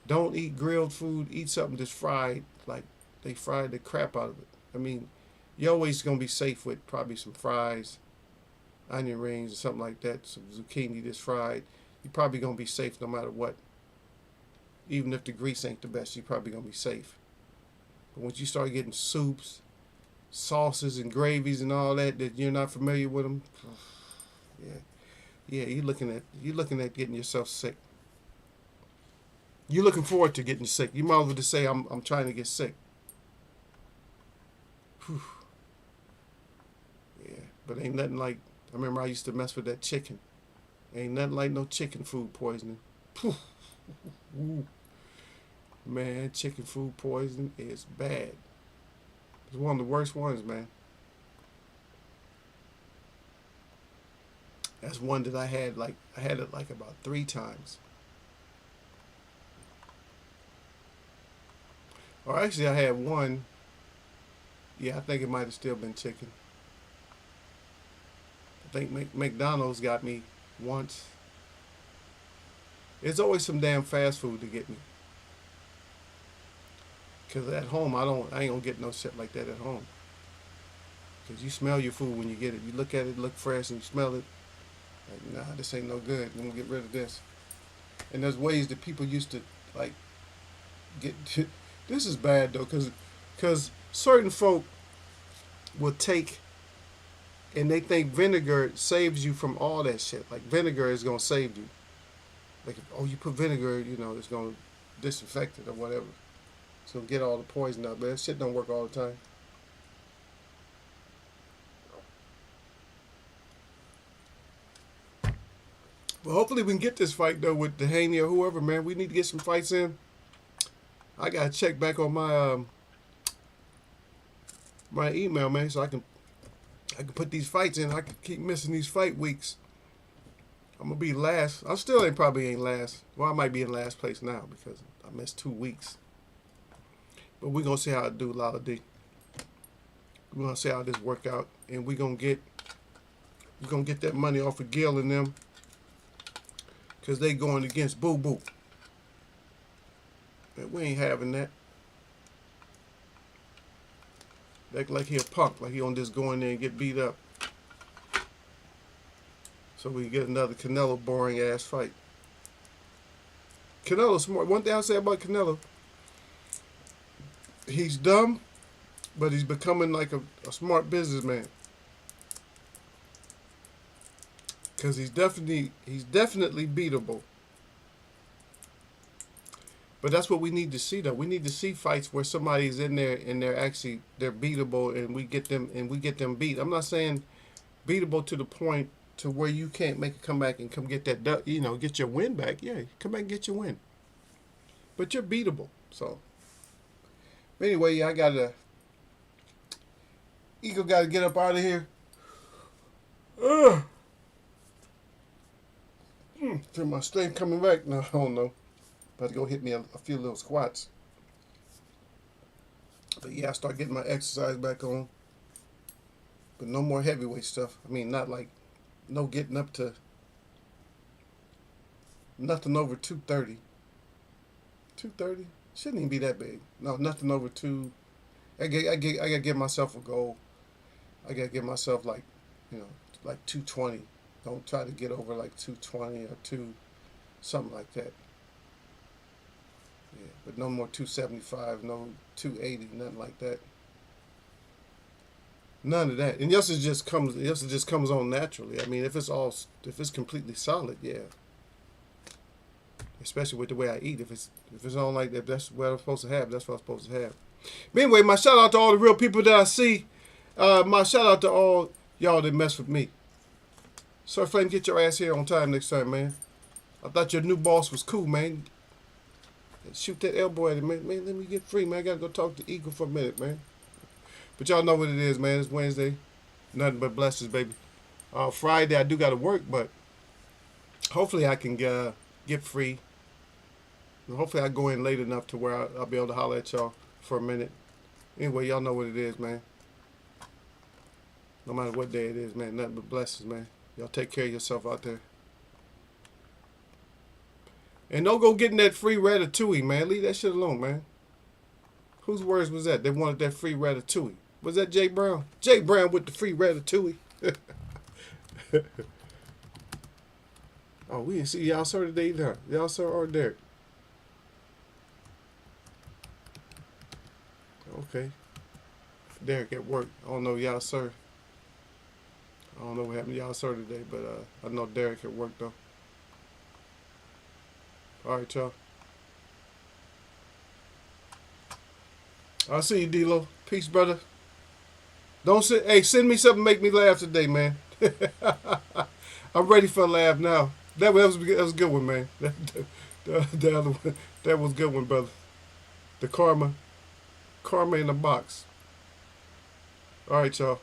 Don't eat grilled food. Eat something that's fried, like they fried the crap out of it. I mean, you're always gonna be safe with probably some fries, onion rings, or something like that. Some zucchini that's fried. You're probably gonna be safe no matter what. Even if the grease ain't the best, you're probably gonna be safe. But once you start getting soups, sauces, and gravies and all that you're not familiar with them, yeah, you're looking at getting yourself sick. You're looking forward to getting sick. You might as well just say, I'm trying to get sick. Whew. Yeah, but ain't nothing like, I remember I used to mess with that chicken. Ain't nothing like no chicken food poisoning. Man, chicken food poisoning is bad. It's one of the worst ones, man. That's one that I had it like about 3 times. Or actually I had one. Yeah, I think it might have still been chicken. I think McDonald's got me once. There's always some damn fast food to get me. Cause at home I ain't gonna get no shit like that at home. Cause you smell your food when you get it. You look at it, look fresh, and you smell it. Like, nah, this ain't no good. We're gonna get rid of this. And there's ways that people used to like get. This is bad though, cause certain folk will take and they think vinegar saves you from all that shit. Like vinegar is gonna save you. Like, oh, you put vinegar, it's gonna disinfect it or whatever. It's gonna get all the poison out. But that shit don't work all the time. But hopefully we can get this fight though with Haney or whoever, man. We need to get some fights in. I gotta check back on my email, man, so I can put these fights in. I can keep missing these fight weeks. I'm gonna be last. I still probably ain't last. Well, I might be in last place now because I missed 2 weeks. But we're gonna see how I do, Lala D. We're gonna see how this work out, and we're gonna get that money off of Gil and them, cause they going against Boo Boo. And we ain't having that. Act like he a punk, like he don't just go in there and get beat up. So we get another Canelo boring ass fight. Canelo smart. One thing I'll say about Canelo, he's dumb, but he's becoming like a smart businessman. Cause he's definitely beatable. But that's what we need to see, though. We need to see fights where somebody's in there and they're beatable, and we get them beat. I'm not saying beatable to the point to where you can't make a comeback and come get that, get your win back. Yeah, come back and get your win. But you're beatable. So anyway, Eagle got to get up out of here. Feel my strength coming back. No, I don't know. About to go hit me a few little squats. But yeah, I start getting my exercise back on. But no more heavyweight stuff. I mean, not like no getting up to nothing over 230. 230 shouldn't even be that big. No, nothing over 2. I gotta give myself a goal. I gotta give myself like 220. Don't try to get over like 220 or 2 something like that. Yeah, but no more 275, no 280, nothing like that. None of that. And yes, it just comes on naturally. I mean, if it's completely solid, yeah. Especially with the way I eat. If it's on like that, if that's what I'm supposed to have, that's what I'm supposed to have. But anyway, my shout out to all the real people that I see. My shout out to all y'all that mess with me. Sir Flame, get your ass here on time next time, man. I thought your new boss was cool, man. Shoot that elbow at him, man. Man, let me get free, man. I gotta go talk to Eagle for a minute, man. But y'all know what it is, man. It's Wednesday. Nothing but blessings, baby. Friday, I do gotta work, but hopefully I can get free. Hopefully I go in late enough to where I'll be able to holler at y'all for a minute. Anyway, y'all know what it is, man. No matter what day it is, man. Nothing but blessings, man. Y'all take care of yourself out there. And don't go getting that free ratatouille, man. Leave that shit alone, man. Whose words was that? They wanted that free ratatouille. Was that Jay Brown? Jay Brown with the free ratatouille. Oh, we didn't see y'all sir today either. Y'all sir or Derek? Okay. Derek at work. I don't know y'all sir. I don't know what happened to y'all sir today, but I know Derek at work though. All right, y'all. I'll see you, D-Lo. Peace, brother. Don't say, hey, send me something to make me laugh today, man. I'm ready for a laugh now. That was a good one, man. The other one, that was a good one, brother. The karma in the box. All right, y'all.